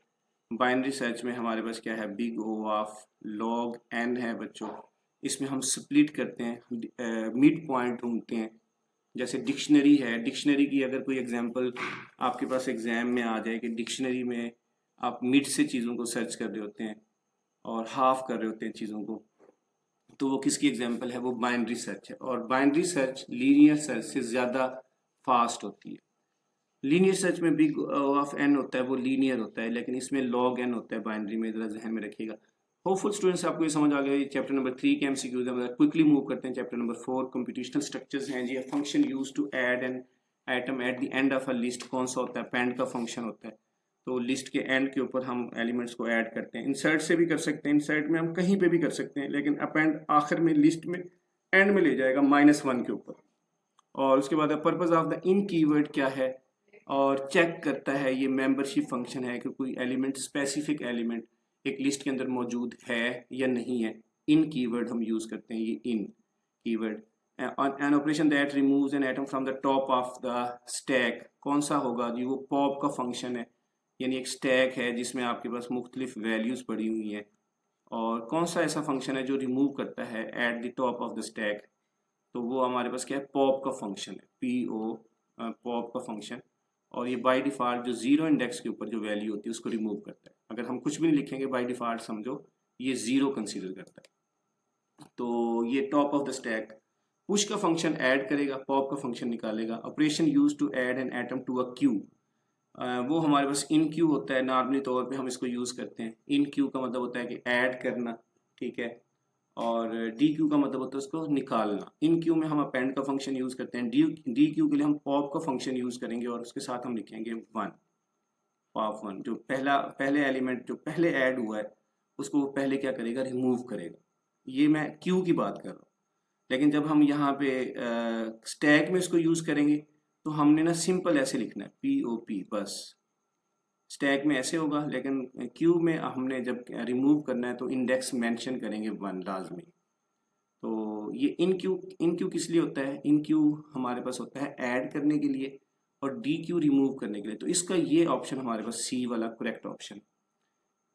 बाइनरी सर्च में हमारे पास क्या है, big O of log N है बच्चों। इसमें हम स्प्लिट करते हैं, मिड पॉइंट ढूंढते हैं। जैसे डिक्शनरी है, डिक्शनरी की अगर कोई एग्जांपल आपके पास एग्जाम में आ जाए कि डिक्शनरी में आप मिड से चीज़ों को सर्च कर रहे होते हैं और हाफ कर रहे होते हैं चीज़ों को, तो वो किसकी एग्जांपल है, वो बाइनरी सर्च है। और बाइनरी सर्च लीनियर सर्च से ज़्यादा फास्ट होती है। लीनियर सर्च में बिग ऑफ एन होता है, वो लीनियर होता है, लेकिन इसमें लॉग एन होता है बाइनरी में, जरा जहन में रखिएगा। होपफुल स्टूडेंट्स आपको ये समझ आ गया। चैप्टर नंबर 3 के एमसीक्यूज है, मतलब क्विकली मूव करते हैं। चैप्टर नंबर 4 कंप्यूटेशनल स्ट्रक्चर्स हैं जी। Function use to add an item at the end of a list, कौन सा होता है, पेंड का फंक्शन होता है। तो लिस्ट के एंड के ऊपर हम एलिमेंट्स को ऐड करते हैं। इंसर्ट से भी कर सकते हैं, इंसर्ट में हम कहीं पे भी कर सकते हैं, लेकिन अपेंड आखिर में लिस्ट में एंड में ले जाएगा -1 के ऊपर। और उसके बाद purpose of the in keyword क्या है, और चेक करता है ये मेंबरशिप फंक्शन है कि कोई एलिमेंट, स्पेसिफिक एलिमेंट एक लिस्ट के अंदर मौजूद है या नहीं है। इन कीवर्ड हम यूज करते हैं, ये in keyword. An operation that removes an atom from the top of the stack, कौन सा होगा जी, वो पॉप का फंक्शन है। यानी एक स्टैक है जिसमें आपके पास मुख्तलिफ वैल्यूज पड़ी हुई हैं, और कौन सा ऐसा फंक्शन है जो रिमूव करता है at the top of the stack, तो वो हमारे पास क्या है, पॉप का फंक्शन है, पी ओ, पॉप का फंक्शन। और ये बाय डिफ़ॉल्ट जो जीरो इंडेक्स के ऊपर जो वैल्यू होती है उसको रिमूव करता है। अगर हम कुछ भी नहीं लिखेंगे बाय डिफ़ॉल्ट समझो ये जीरो कंसीडर करता है। तो ये top of the stack. Push का फंक्शन ऐड करेगा, पॉप का फंक्शन निकालेगा। Operation use to add an item to a queue, वो हमारे पास इन क्यू होता है, नॉर्मली तौर पे हम इसको यूज़ करते हैं। इन क्यू का मतलब होता है कि ऐड करना, ठीक है। और डी क्यू का मतलब होता है उसको निकालना। इन क्यू में हम अपेंड का फंक्शन यूज़ करते हैं। डी क्यू के लिए हम पॉप का फंक्शन यूज़ करेंगे और उसके साथ हम लिखेंगे 1, पॉप 1। जो पहले एलिमेंट जो पहले ऐड हुआ है उसको वो पहले क्या करेगा, रिमूव करेगा। ये मैं क्यू की बात कर रहा हूँ। लेकिन जब हम यहाँ पे स्टैक में इसको यूज़ करेंगे तो हमने ना सिंपल ऐसे लिखना है, पी ओ पी बस। स्टैक में ऐसे होगा, लेकिन क्यू में हमने जब रिमूव करना है तो इंडेक्स मेंशन करेंगे 1 लाजमी। तो ये इन क्यू किस लिए होता है, इन क्यू हमारे पास होता है ऐड करने के लिए और डी क्यू रिमूव करने के लिए। तो इसका ये ऑप्शन हमारे पास सी वाला correct option.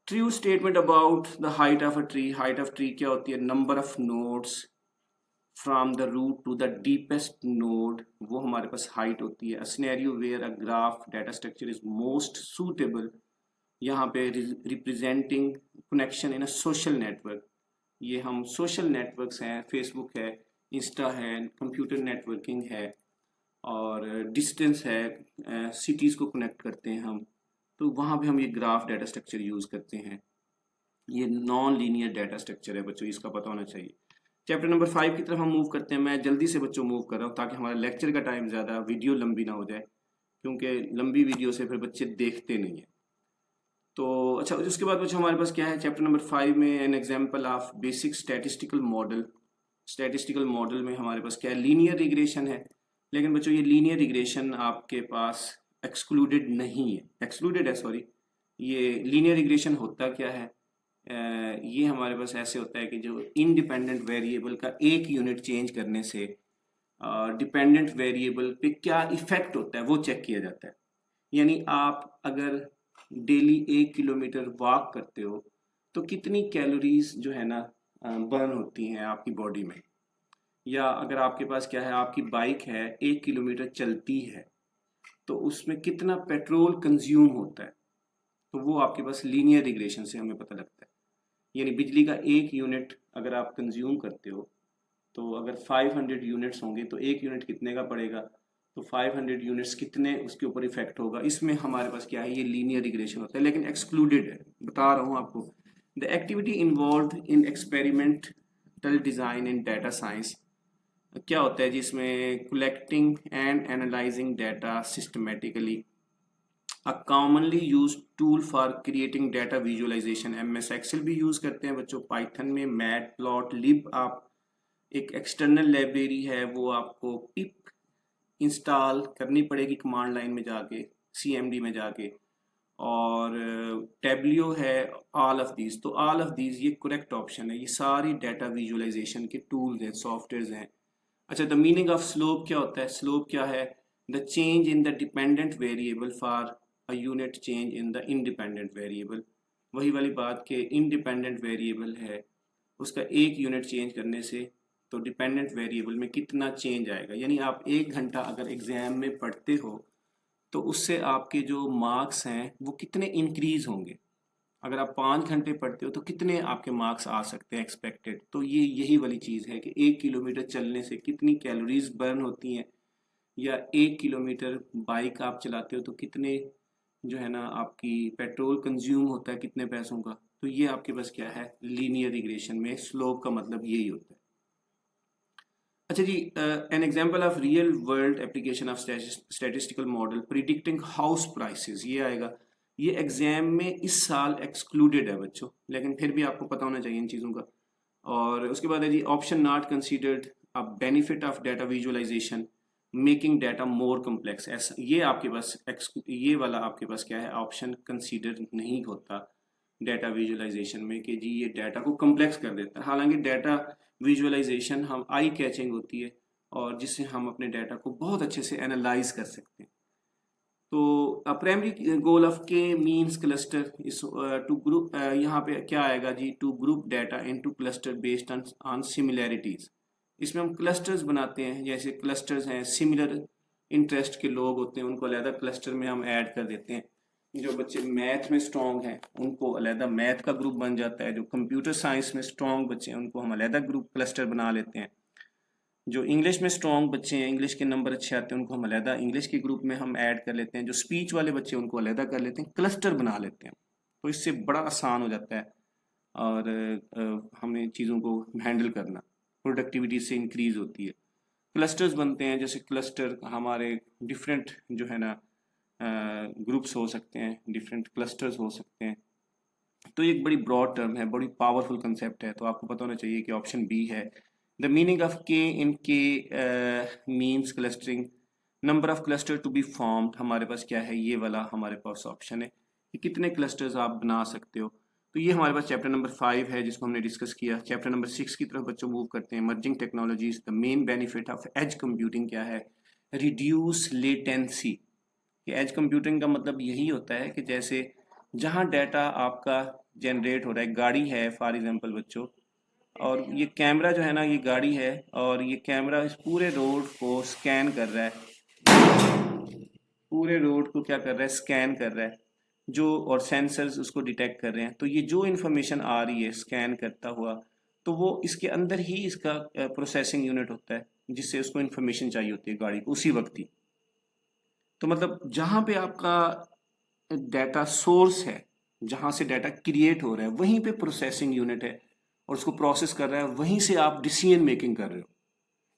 True statement about the height of a tree. Height of tree क्या होती है, number of nodes from the root to the deepest node, वो हमारे पास हाइट होती है। A scenario where a graph data structure is most suitable, यहाँ पे representing connection in a social network. ये हम सोशल नेटवर्क्स हैं, फेसबुक है, इंस्टा है, कंप्यूटर नेटवर्किंग है और डिस्टेंस है, सिटीज़ को कनेक्ट करते हैं हम, तो वहाँ पे हम ये ग्राफ डाटा स्ट्रक्चर यूज़ करते हैं। ये नॉन लीनियर डाटा स्ट्रक्चर है बच्चों, इसका पता होना चाहिए। चैप्टर नंबर 5 की तरफ हम मूव करते हैं। मैं जल्दी से बच्चों मूव कर रहा हूँ ताकि हमारा लेक्चर का टाइम ज़्यादा, वीडियो लंबी ना हो जाए, क्योंकि लंबी वीडियो से फिर बच्चे देखते नहीं हैं। तो अच्छा, उसके बाद बच्चों हमारे पास क्या है चैप्टर नंबर 5 में, N example of basic statistical model. Statistical model में हमारे पास क्या है, लीनियर रिग्रेशन है। लेकिन बच्चों ये लीनियर रिग्रेशन आपके पास एक्सक्लूडेड नहीं है, एक्सक्लूडेड है सॉरी। ये लीनियर रिग्रेशन होता क्या है, ये हमारे पास ऐसे होता है कि जो इंडिपेंडेंट वेरिएबल का एक यूनिट चेंज करने से डिपेंडेंट वेरिएबल पे क्या इफेक्ट होता है वो चेक किया जाता है। यानी आप अगर डेली 1 किलोमीटर वॉक करते हो तो कितनी कैलोरीज जो है ना बर्न होती हैं आपकी बॉडी में, या अगर आपके पास क्या है, आपकी बाइक है 1 किलोमीटर चलती है तो उसमें कितना पेट्रोल कंज्यूम होता है, तो वो आपके पास लीनियर रिग्रेशन से हमें पता लगता है। यानी बिजली का 1 यूनिट अगर आप कंज्यूम करते हो तो अगर 500 यूनिट्स होंगे तो 1 यूनिट कितने का पड़ेगा, तो 500 यूनिट्स कितने उसके ऊपर इफेक्ट होगा। इसमें हमारे पास क्या है, ये लीनियर रिग्रेशन होता है, लेकिन एक्सक्लूडेड है, बता रहा हूँ आपको। The activity involve in experimental design in data science क्या होता है जिसमें collecting and analysing data systematically. A commonly use tool for creating data visualisation, MS Excel भी यूज करते हैं बच्चों, पाइथन में मैट प्लॉट लिब। आप एक एक्सटर्नल लाइब्रेरी है वो आपको पिप इंस्टॉल करनी पड़ेगी कमांड लाइन में जाके, सीएमडी में जाके, और टेब्लियो है, ऑल ऑफ दीज। तो ऑल ऑफ दीज ये करेक्ट ऑप्शन है, ये सारी डाटा विजुअलाइजेशन के टूल्स हैं, सॉफ्टवेयर हैं। अच्छा, द मीनिंग ऑफ स्लोप क्या होता है, स्लोप क्या है, the change in the dependent variable for a unit change in the independent variable. वही वाली बात के इंडिपेंडेंट वेरिएबल है उसका 1 यूनिट चेंज करने से तो डिपेंडेंट वेरिएबल में कितना चेंज आएगा। यानी आप 1 घंटा अगर एग्जाम में पढ़ते हो तो उससे आपके जो मार्क्स हैं वो कितने इंक्रीज होंगे। अगर आप 5 घंटे पढ़ते हो तो कितने आपके मार्क्स आ सकते हैं एक्सपेक्टेड। तो ये यही वाली चीज़ है कि 1 किलोमीटर चलने से कितनी कैलोरीज बर्न होती हैं, या 1 किलोमीटर बाइक आप चलाते हो तो कितने जो है ना आपकी पेट्रोल कंज्यूम होता है, कितने पैसों का। तो ये आपके पास क्या है, लीनियर रिग्रेशन में स्लोप का मतलब यही होता है। अच्छा जी, an example of real world application of statistical model predicting house prices, ये आएगा। ये एग्जाम में इस साल एक्सक्लूडेड है बच्चों, लेकिन फिर भी आपको पता होना चाहिए इन चीज़ों का। और उसके बाद है जी, option not considered a benefit of data visualisation making data more complex. ऐसा ये आपके पास ये वाला आपके पास क्या है, ऑप्शन कंसीडर नहीं होता डाटा विजुअलाइजेशन में कि जी ये डाटा को कम्प्लेक्स कर देता है। हालांकि डाटा विजुअलाइजेशन हम आई कैचिंग होती है और जिससे हम अपने डाटा को बहुत अच्छे से एनालाइज कर सकते हैं। तो primary goal of K means cluster is to group, यहाँ पे क्या आएगा जी, to group data into cluster based on similarities. इसमें हम क्लस्टर्स बनाते हैं, जैसे क्लस्टर्स हैं सिमिलर इंटरेस्ट के लोग होते हैं उनको अलग क्लस्टर में हम ऐड कर देते हैं। जो बच्चे मैथ में स्ट्रॉन्ग हैं उनको अलग मैथ का ग्रुप बन जाता है, जो कंप्यूटर साइंस में स्ट्रॉन्ग बच्चे हैं उनको हम अलग ग्रुप क्लस्टर बना लेते हैं। जो इंग्लिश में स्ट्रॉन्ग बच्चे हैं, इंग्लिश के नंबर अच्छे आते हैं, उनको हम अलग इंग्लिश के ग्रुप में हम ऐड कर लेते हैं। जो स्पीच वाले बच्चे हैं उनको अलग कर लेते हैं, क्लस्टर बना लेते हैं। तो इससे बड़ा आसान हो जाता है और हमें चीज़ों को हैंडल करना, प्रोडक्टिविटी से इंक्रीज होती है। क्लस्टर्स बनते हैं, जैसे क्लस्टर हमारे डिफरेंट जो है ना ग्रुप्स हो सकते हैं, डिफरेंट क्लस्टर्स हो सकते हैं। तो ये एक बड़ी ब्रॉड टर्म है, बड़ी पावरफुल कंसेप्ट है, तो आपको पता होना चाहिए कि ऑप्शन बी है। The meaning of K in K means clustering, number of cluster to be formed. हमारे पास क्या है, ये वाला हमारे पास ऑप्शन है कि कितने क्लस्टर्स आप बना सकते हो। तो ये हमारे पास चैप्टर नंबर 5 है जिसको हमने डिस्कस किया। चैप्टर नंबर 6 की तरफ बच्चों मूव करते हैं, emerging technologies. The main benefit of edge computing क्या है, रिड्यूस लेटेंसी। एज कंप्यूटिंग का मतलब यही होता है कि जैसे जहाँ डाटा आपका जनरेट हो रहा है, गाड़ी है फॉर एग्जांपल बच्चों, और ये कैमरा जो है ना, ये गाड़ी है और ये कैमरा इस पूरे रोड को स्कैन कर रहा है, पूरे रोड को क्या कर रहा है, स्कैन कर रहा है जो, और सेंसर्स उसको डिटेक्ट कर रहे हैं। तो ये जो इन्फॉर्मेशन आ रही है स्कैन करता हुआ, तो वो इसके अंदर ही इसका प्रोसेसिंग यूनिट होता है, जिससे उसको इन्फॉर्मेशन चाहिए होती है गाड़ी को उसी वक्त ही। तो मतलब जहाँ पे आपका डाटा सोर्स है, जहाँ से डाटा क्रिएट हो रहा है, वहीं पे प्रोसेसिंग यूनिट है और उसको प्रोसेस कर रहा है, वहीं से आप डिसीजन मेकिंग कर रहे हो।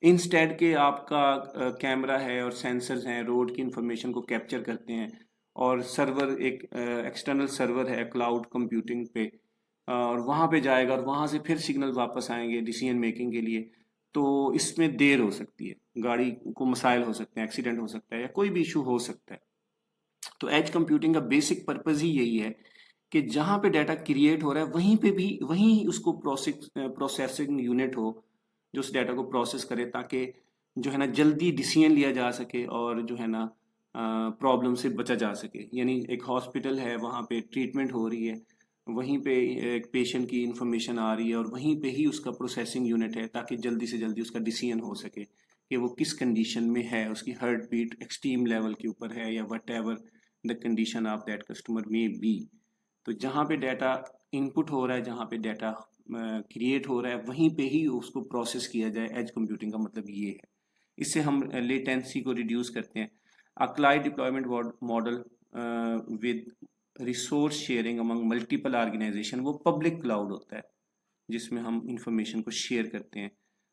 इंस्टेड के आपका कैमरा है और सेंसर्स हैं, रोड की इंफॉर्मेशन को कैप्चर करते हैं, और सर्वर एक एक्सटर्नल सर्वर है क्लाउड कंप्यूटिंग पे, और वहाँ पे जाएगा और वहाँ से फिर सिग्नल वापस आएंगे डिसीजन मेकिंग के लिए। तो इसमें देर हो सकती है, गाड़ी को मसाइल हो सकते हैं, एक्सीडेंट हो सकता है या कोई भी इशू हो सकता है। तो एज कंप्यूटिंग का बेसिक पर्पज ही यही है कि जहाँ पे डाटा क्रिएट हो रहा है वहीं पे भी वहीं उसको प्रोसेसिंग यूनिट हो जो उस डाटा को प्रोसेस करे, ताकि जो है ना जल्दी डिसीजन लिया जा सके और जो है ना प्रॉब्लम से बचा जा सके। यानी एक हॉस्पिटल है, वहाँ पे ट्रीटमेंट हो रही है, वहीं पे एक पेशेंट की इंफॉर्मेशन आ रही है और वहीं पे ही उसका प्रोसेसिंग यूनिट है, ताकि जल्दी से जल्दी उसका डिसीजन हो सके कि वो किस कंडीशन में है, उसकी हार्ट बीट एक्सट्रीम लेवल के ऊपर है या what ever the condition of that customer में बी। तो जहाँ पे डाटा इनपुट हो रहा है, जहाँ पे डाटा क्रिएट हो रहा है, वहीं पे ही उसको प्रोसेस किया जाए। एज कंप्यूटिंग का मतलब ये है। इससे हम लेटेंसी को रिड्यूस करते हैं। Apply deployment model with resource sharing among multiple organisation, वो पब्लिक क्लाउड होता है जिसमें हम इंफॉर्मेशन को शेयर करते हैं।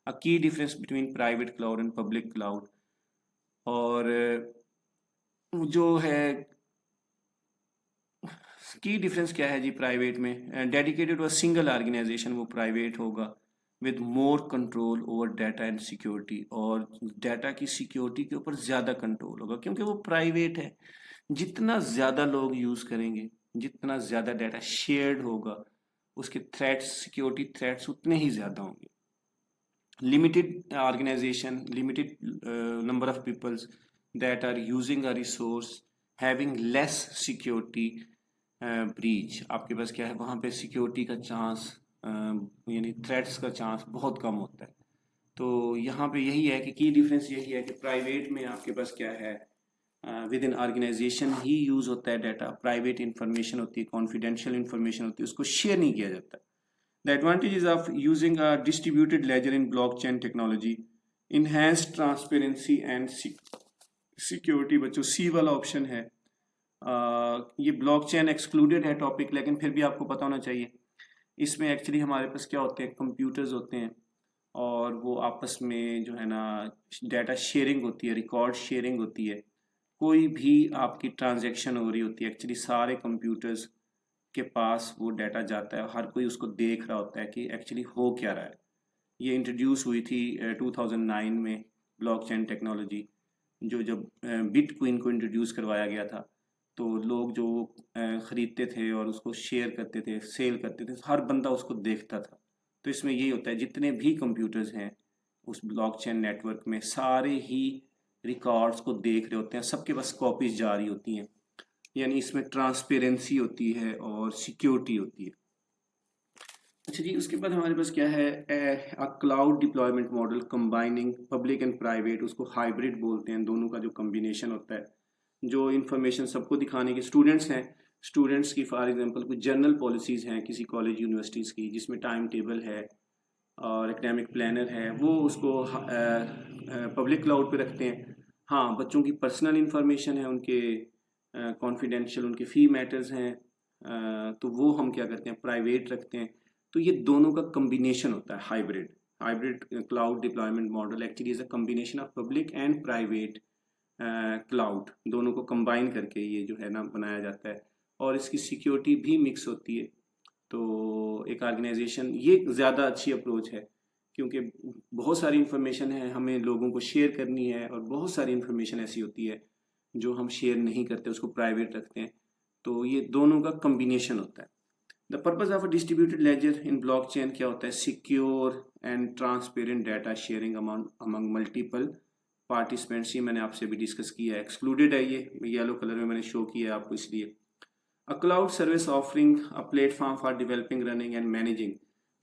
A key difference between private cloud and public cloud, और जो है की डिफरेंस क्या है जी प्राइवेट में, dedicated to a single organisation, वो प्राइवेट होगा, with more control over data and security, और डाटा की सिक्योरिटी के ऊपर ज़्यादा कंट्रोल होगा क्योंकि वो प्राइवेट है। जितना ज़्यादा लोग यूज़ करेंगे, जितना ज़्यादा डाटा शेयर्ड होगा, उसके थ्रेट्स, सिक्योरिटी थ्रेट्स उतने ही ज़्यादा होंगे। Limited organization, limited number of peoples that are using a resource, having less security breach, आपके पास क्या है, वहाँ पे सिक्योरिटी का चांस यानी थ्रेट्स का चांस बहुत कम होता है। तो यहाँ पे यही है कि की डिफरेंस यही है कि प्राइवेट में आपके पास क्या है, विद इन ऑर्गेनाइजेशन ही यूज़ होता है डाटा, प्राइवेट इंफॉर्मेशन होती है, कॉन्फिडेंशियल इंफॉर्मेशन होती है, उसको शेयर नहीं किया जाता। The advantages of using a distributed ledger in blockchain technology: enhanced transparency and security। बच्चों सी वाला ऑप्शन है। ये ब्लॉकचेन एक्सक्लूडेड है टॉपिक, लेकिन फिर भी आपको पता होना चाहिए। इसमें एक्चुअली हमारे पास क्या होते हैं, कंप्यूटर्स होते हैं, और वो आपस में जो है ना डाटा शेयरिंग होती है, रिकॉर्ड शेयरिंग होती है। कोई भी आपकी ट्रांजैक्शन हो रही होती है, एक्चुअली सारे कंप्यूटर्स के पास वो डाटा जाता है, हर कोई उसको देख रहा होता है कि एक्चुअली हो क्या रहा है। ये इंट्रोड्यूस हुई थी 2009 में ब्लॉकचेन टेक्नोलॉजी, जो जब बिटकॉइन को इंट्रोड्यूस करवाया गया था, तो लोग जो ख़रीदते थे और उसको शेयर करते थे, सेल करते थे, हर बंदा उसको देखता था। तो इसमें यही होता है, जितने भी कंप्यूटर्स हैं उस ब्लॉकचेन नेटवर्क में, सारे ही रिकॉर्ड्स को देख रहे होते हैं, सबके पास कॉपीज जा रही होती हैं। यानी इसमें ट्रांसपेरेंसी होती है और सिक्योरिटी होती है। अच्छा जी, उसके बाद हमारे पास क्या है, cloud deployment model combining public and private, उसको हाइब्रिड बोलते हैं। दोनों का जो कम्बिनेशन होता है, जो इन्फॉर्मेशन सबको दिखाने की, स्टूडेंट्स हैं, स्टूडेंट्स की फॉर एग्जांपल कुछ जनरल पॉलिसीज़ हैं किसी कॉलेज यूनिवर्सिटीज़ की, जिसमें टाइम टेबल है और एकेडमिक प्लानर है, वो उसको पब्लिक क्लाउड पे रखते हैं। हाँ, बच्चों की पर्सनल इंफॉर्मेशन है, उनके कॉन्फिडेंशियल, उनके फी मैटर्स हैं, तो वो हम क्या करते हैं, प्राइवेट रखते हैं। तो ये दोनों का कम्बिनेशन होता है hybrid. Hybrid cloud deployment model actually is a combination of public and private cloud, दोनों को कंबाइन करके ये जो है ना बनाया जाता है, और इसकी सिक्योरिटी भी मिक्स होती है। तो एक ऑर्गेनाइजेशन, ये ज़्यादा अच्छी अप्रोच है क्योंकि बहुत सारी इंफॉर्मेशन है हमें लोगों को शेयर करनी है, और बहुत सारी इंफॉर्मेशन ऐसी होती है जो हम शेयर नहीं करते, उसको प्राइवेट रखते हैं। तो ये दोनों का कम्बिनेशन होता है। The purpose of a distributed laser in blockchain क्या होता है, secure and transparent data sharing among multiple participants. ये मैंने आपसे भी डिस्कस किया है, एक्सक्लूडेड है, ये येलो कलर में मैंने शो किया है आपको इसलिए। A cloud service offering a platform for developing, running and managing,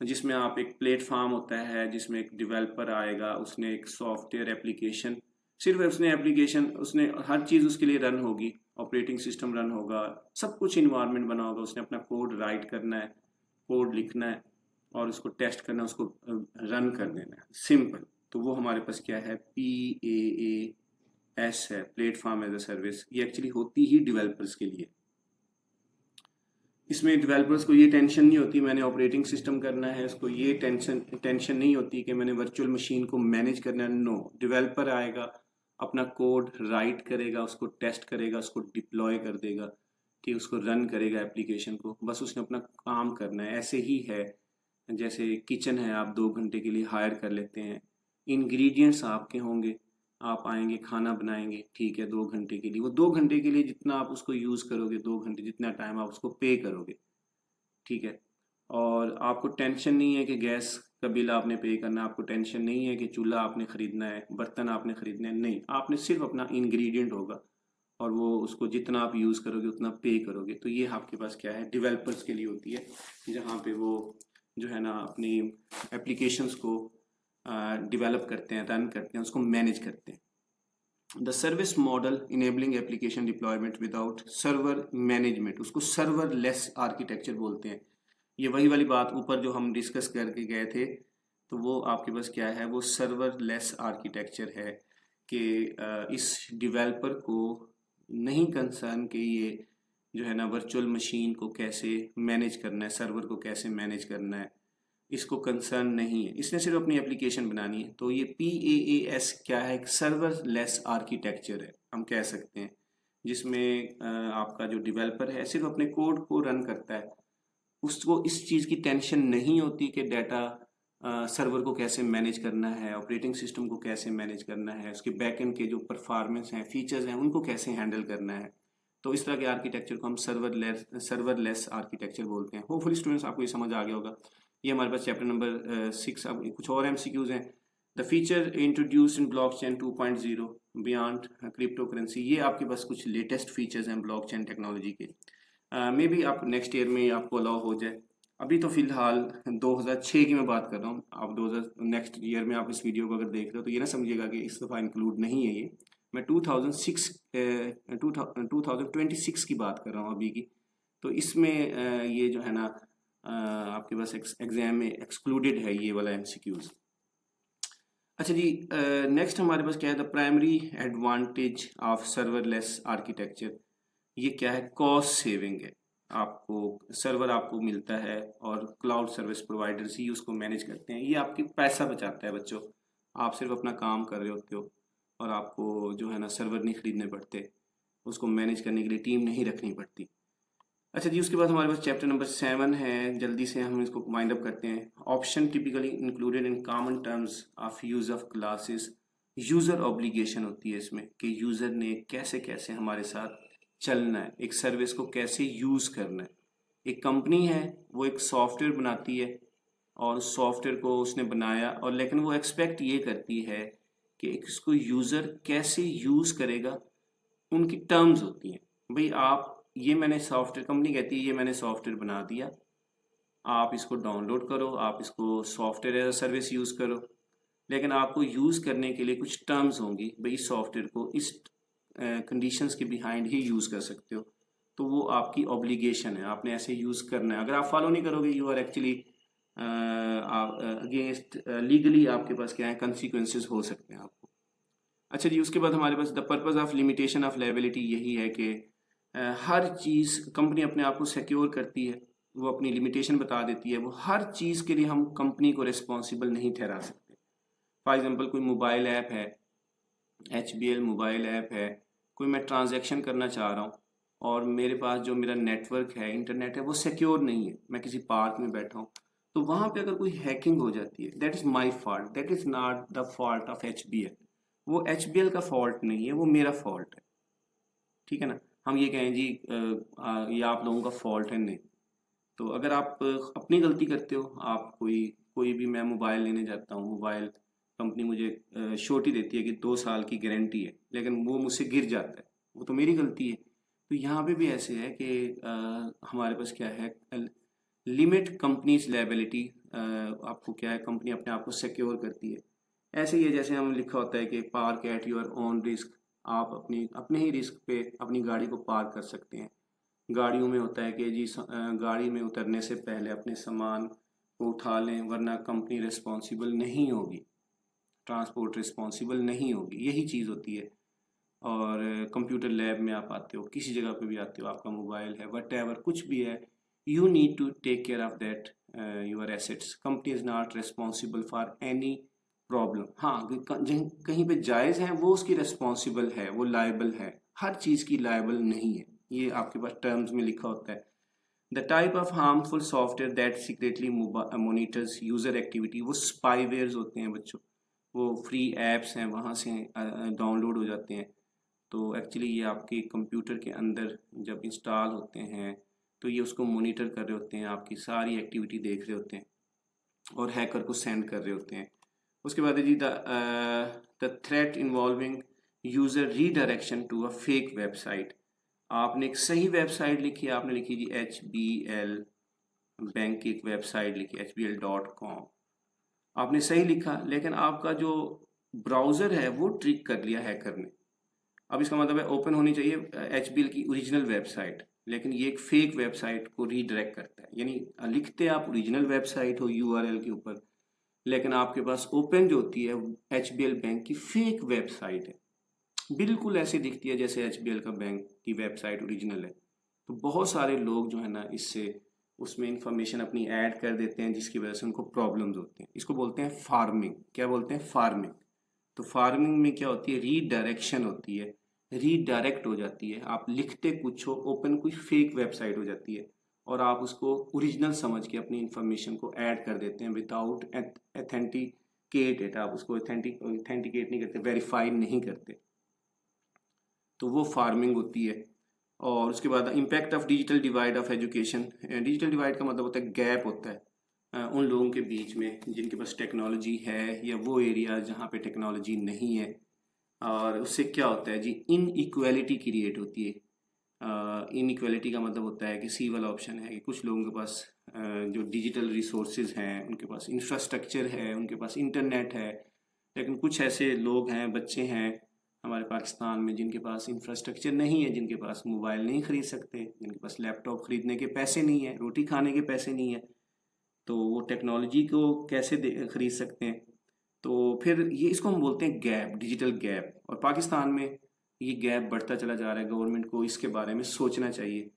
जिसमें आप एक प्लेटफॉर्म होता है जिसमें एक डेवलपर आएगा, उसने एक सॉफ्टवेयर एप्लीकेशन, सिर्फ उसने एप्लीकेशन, उसने हर चीज़ उसके लिए रन होगी, ऑपरेटिंग सिस्टम रन होगा, सब कुछ इन्वायरमेंट बना होगा, उसने अपना कोड राइट करना है, कोड लिखना है, और उसको टेस्ट करना, उसको रन कर देना है, सिंपल। तो वो हमारे पास क्या है, PaaS है, प्लेटफॉर्म एज अ सर्विस। ये एक्चुअली होती ही डेवलपर्स के लिए। इसमें डेवलपर्स को ये टेंशन नहीं होती मैंने ऑपरेटिंग सिस्टम करना है, उसको ये टेंशन नहीं होती कि मैंने वर्चुअल मशीन को मैनेज करना है। नो, डेवलपर आएगा, अपना कोड राइट करेगा, उसको टेस्ट करेगा, उसको डिप्लॉय कर देगा, कि उसको रन करेगा एप्लीकेशन को, बस उसने अपना काम करना है। ऐसे ही है जैसे किचन है, आप 2 घंटे के लिए हायर कर लेते हैं, इंग्रेडिएंट्स आपके होंगे, आप आएंगे खाना बनाएंगे, ठीक है, 2 घंटे के लिए। वो 2 घंटे के लिए जितना आप उसको यूज़ करोगे, 2 घंटे जितना टाइम आप उसको पे करोगे, ठीक है। और आपको टेंशन नहीं है कि गैस का बिल आपने पे करना है, आपको टेंशन नहीं है कि चूल्हा आपने ख़रीदना है, बर्तन आपने ख़रीदना है, नहीं, आपने सिर्फ अपना इंग्रेडिएंट होगा और वो उसको जितना आप यूज़ करोगे उतना पे करोगे। तो ये आपके पास क्या है, डेवलपर्स के लिए होती है, जहाँ पे वो जो है ना अपनी एप्लीकेशंस को डेवलप करते हैं, रन करते हैं, उसको मैनेज करते हैं। The service model enabling application deployment without server management, उसको सर्वर लेस आर्किटेक्चर बोलते हैं। ये वही वाली बात ऊपर जो हम डिस्कस करके गए थे, तो वो आपके पास क्या है, वो सर्वर लेस आर्किटेक्चर है कि इस डेवलपर को नहीं कंसर्न कि ये जो है ना वर्चुअल मशीन को कैसे मैनेज करना है, सर्वर को कैसे मैनेज करना है, इसको कंसर्न नहीं है, इसने सिर्फ अपनी एप्लीकेशन बनानी है। तो ये PaaS क्या है, एक सर्वर लेस आर्किटेक्चर है, हम कह सकते हैं, जिसमें आपका जो डेवलपर है सिर्फ अपने कोड को रन करता है, उसको इस चीज़ की टेंशन नहीं होती कि डाटा सर्वर को कैसे मैनेज करना है, ऑपरेटिंग सिस्टम को कैसे मैनेज करना है, उसके बैकएंड के जो परफॉर्मेंस हैं, फीचर्स हैं, उनको कैसे हैंडल करना है। तो इस तरह के आर्किटेक्चर को हम सर्वरलेस आर्किटेक्चर बोलते हैं। होपफुली स्टूडेंट्स आपको ये समझ आ गया होगा। ये हमारे पास चैप्टर नंबर 6। अब कुछ और MCQs हैं। The feature introduce in blockchain 2.0 beyond crypto currency, ये आपके पास कुछ लेटेस्ट फीचर्स हैं ब्लॉकचेन टेक्नोलॉजी के। मे बी आप नेक्स्ट ईयर में आपको अलाउ हो जाए। अभी तो फिलहाल 2006 की मैं बात कर रहा हूँ। आप 2000 नेक्स्ट ईयर में आप इस वीडियो को अगर देख रहे हो तो ये ना समझिएगा कि इस दफ़ा इंक्लूड नहीं है ये। मैं 2026 की बात कर रहा हूँ अभी की। तो इसमें ये जो है ना आपके पास एग्जाम में एक्सक्लूडेड है ये वाला MCQs। अच्छा जी, नेक्स्ट हमारे पास क्या है, the primary advantage of serverless architecture. ये क्या है, कॉस्ट सेविंग है। आपको सर्वर आपको मिलता है और क्लाउड सर्विस प्रोवाइडर्स ही उसको मैनेज करते हैं। ये आपकी पैसा बचाता है बच्चों, आप सिर्फ अपना काम कर रहे होते हो और आपको जो है ना सर्वर नहीं खरीदने पड़ते, उसको मैनेज करने के लिए टीम नहीं रखनी पड़ती। अच्छा जी, उसके बाद हमारे पास चैप्टर नंबर 7 है, जल्दी से हम इसको वाइंड अप करते हैं। Option typically included in common terms of use of classes. User obligation होती है इसमें कि यूज़र ने कैसे कैसे हमारे साथ चलना है, एक सर्विस को कैसे यूज़ करना है। एक कंपनी है, वो एक सॉफ्टवेयर बनाती है और सॉफ्टवेयर को उसने बनाया, और लेकिन वो एक्सपेक्ट ये करती है कि इसको यूज़र कैसे यूज़ करेगा, उनकी टर्म्स होती हैं। भाई आप, ये मैंने सॉफ्टवेयर, कंपनी कहती है ये मैंने सॉफ्टवेयर बना दिया, आप इसको डाउनलोड करो, आप इसको software as a service use करो, लेकिन आपको यूज़ करने के लिए कुछ टर्म्स होंगी। भाई इस सॉफ्टवेयर को इस कंडीशंस के बिहाइंड ही यूज़ कर सकते हो, तो वो आपकी ऑब्लिगेशन है, आपने ऐसे यूज़ करना है। अगर आप फॉलो नहीं करोगे, you are actually against legally आपके पास क्या है, कंसिक्वेंसेस हो सकते हैं आपको। अच्छा जी, उसके बाद हमारे पास the purpose of limitation of liability यही है कि हर चीज़ कंपनी अपने आप को सिक्योर करती है, वो अपनी लिमिटेशन बता देती है, वो हर चीज़ के लिए हम कंपनी को रिस्पॉन्सिबल नहीं ठहरा सकते। फॉर एग्जांपल कोई मोबाइल ऐप है, HBL मोबाइल ऐप है, कोई मैं ट्रांजैक्शन करना चाह रहा हूँ और मेरे पास जो मेरा नेटवर्क है, इंटरनेट है, वो सिक्योर नहीं है, मैं किसी पार्क में बैठा हूँ, तो वहाँ पे अगर कोई हैकिंग हो जाती है, that is my fault, that is not the fault of HBL। वो HBL का फॉल्ट नहीं है, वो मेरा फॉल्ट है, ठीक है ना। हम ये कहें जी ये आप लोगों का फॉल्ट है, नहीं। तो अगर आप अपनी गलती करते हो, आप कोई भी, मैं मोबाइल लेने जाता हूँ, मोबाइल कंपनी मुझे श्योरिटी देती है कि 2 साल की गारंटी है, लेकिन वो मुझसे गिर जाता है, वो तो मेरी गलती है। तो यहाँ पे भी ऐसे है कि हमारे पास क्या है, लिमिट कंपनीज लायबिलिटी। आपको क्या है, कंपनी अपने आप को सिक्योर करती है। ऐसे ही है जैसे हम लिखा होता है कि park at your own risk, आप अपने ही रिस्क पे अपनी गाड़ी को पार्क कर सकते हैं। गाड़ियों में होता है कि जी गाड़ी में उतरने से पहले अपने सामान को उठा लें, वरना कंपनी रिस्पॉन्सिबल नहीं होगी, ट्रांसपोर्ट रिस्पॉन्सिबल नहीं होगी, यही चीज़ होती है। और कंप्यूटर लैब में आप आते हो, किसी जगह पे भी आते हो, आपका मोबाइल है, वट एवर कुछ भी है, you need to take care of that your assets. Company is not responsible for any problem. हाँ, कहीं पे जायज़ है वो उसकी रिस्पॉन्सिबल है, वो लायबल है, हर चीज़ की लायबल नहीं है, ये आपके पास टर्म्स में लिखा होता है। The type of harmful software that secretly monitors user activity, वो स्पाईवेयर्स होते हैं बच्चों, वो फ्री एप्स हैं, वहाँ से डाउनलोड हो जाते हैं। तो एक्चुअली ये आपके कंप्यूटर के अंदर जब इंस्टॉल होते हैं तो ये उसको मॉनिटर कर रहे होते हैं, आपकी सारी एक्टिविटी देख रहे होते हैं और हैकर को सेंड कर रहे होते हैं। उसके बाद है जी the threat involving user redirection to a fake website. आपने एक सही वेबसाइट लिखी है, आपने लिखी जी HBL बैंक की एक वेबसाइट लिखी HBL.com, आपने सही लिखा, लेकिन आपका जो ब्राउज़र है वो ट्रिक कर लिया हैकर ने। अब इसका मतलब है ओपन होनी चाहिए HBL की ओरिजिनल वेबसाइट, लेकिन ये एक फेक वेबसाइट को रीडायरेक्ट करता है। यानी लिखते आप ओरिजिनल वेबसाइट हो URL के ऊपर, लेकिन आपके पास ओपन जो होती है HBL बैंक की फेक वेबसाइट है, बिल्कुल ऐसे दिखती है जैसे HBL का बैंक की वेबसाइट ओरिजिनल है। तो बहुत सारे लोग जो है ना इससे उसमें इंफॉर्मेशन अपनी ऐड कर देते हैं, जिसकी वजह से उनको प्रॉब्लम्स होते हैं। इसको बोलते हैं फार्मिंग। क्या बोलते हैं? फार्मिंग। तो फार्मिंग में क्या होती है? रीडायरेक्शन होती है, रीडायरेक्ट हो जाती है। आप लिखते कुछ हो, ओपन कोई फेक वेबसाइट हो जाती है और आप उसको ओरिजिनल समझ के अपनी इंफॉर्मेशन को ऐड कर देते हैं विदाउट ऑथेंटिकेट। आप उसको ऑथेंटिकेट नहीं करते, वेरीफाई नहीं करते, तो वो फार्मिंग होती है। और उसके बाद impact of digital divide of education. Digital divide का मतलब होता है गैप होता है उन लोगों के बीच में जिनके पास टेक्नोलॉजी है या वो एरिया जहाँ पे टेक्नोलॉजी नहीं है। और उससे क्या होता है जी? इन इक्वेलिटी क्रिएट होती है। इन इक्वेलिटी का मतलब होता है कि सी वाला ऑप्शन है कि कुछ लोगों के पास जो डिजिटल रिसोर्सेज हैं, उनके पास इंफ्रास्ट्रक्चर है, उनके पास इंटरनेट है, लेकिन कुछ ऐसे लोग हैं, बच्चे हैं हमारे पाकिस्तान में जिनके पास इंफ्रास्ट्रक्चर नहीं है, जिनके पास मोबाइल नहीं खरीद सकते, जिनके पास लैपटॉप खरीदने के पैसे नहीं है, रोटी खाने के पैसे नहीं है, तो वो टेक्नोलॉजी को कैसे खरीद सकते हैं? तो फिर ये इसको हम बोलते हैं गैप, डिजिटल गैप। और पाकिस्तान में ये गैप बढ़ता चला जा रहा है। गवर्नमेंट को इसके बारे में सोचना चाहिए,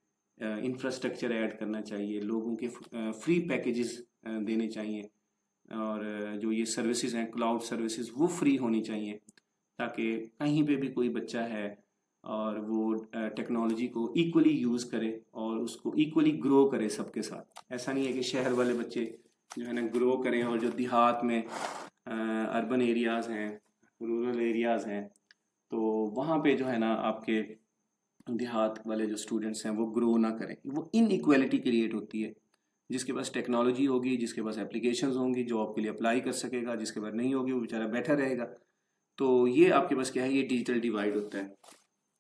इंफ्रास्ट्रक्चर ऐड करना चाहिए, लोगों के फ्री पैकेजेस देने चाहिए, और जो ये सर्विसेज हैं क्लाउड सर्विसेज वो फ्री होनी चाहिए, ताकि कहीं पे भी कोई बच्चा है और वो टेक्नोलॉजी को इक्वली यूज़ करे और उसको इक्वली ग्रो करे सबके साथ। ऐसा नहीं है कि शहर वाले बच्चे जो है ना ग्रो करें और जो देहात में अर्बन एरियाज़ हैं, रूरल एरियाज़ हैं, तो वहाँ पे जो है ना आपके देहात वाले जो स्टूडेंट्स हैं वो ग्रो ना करें। वो इनइक्वालिटी क्रिएट होती है। जिसके पास टेक्नोलॉजी होगी, जिसके पास एप्लीकेशंस होंगी, जॉब के लिए अप्लाई कर सकेगा, जिसके पास नहीं होगी वो बेचारा बैठा रहेगा। तो ये आपके पास क्या है? ये डिजिटल डिवाइड होता है।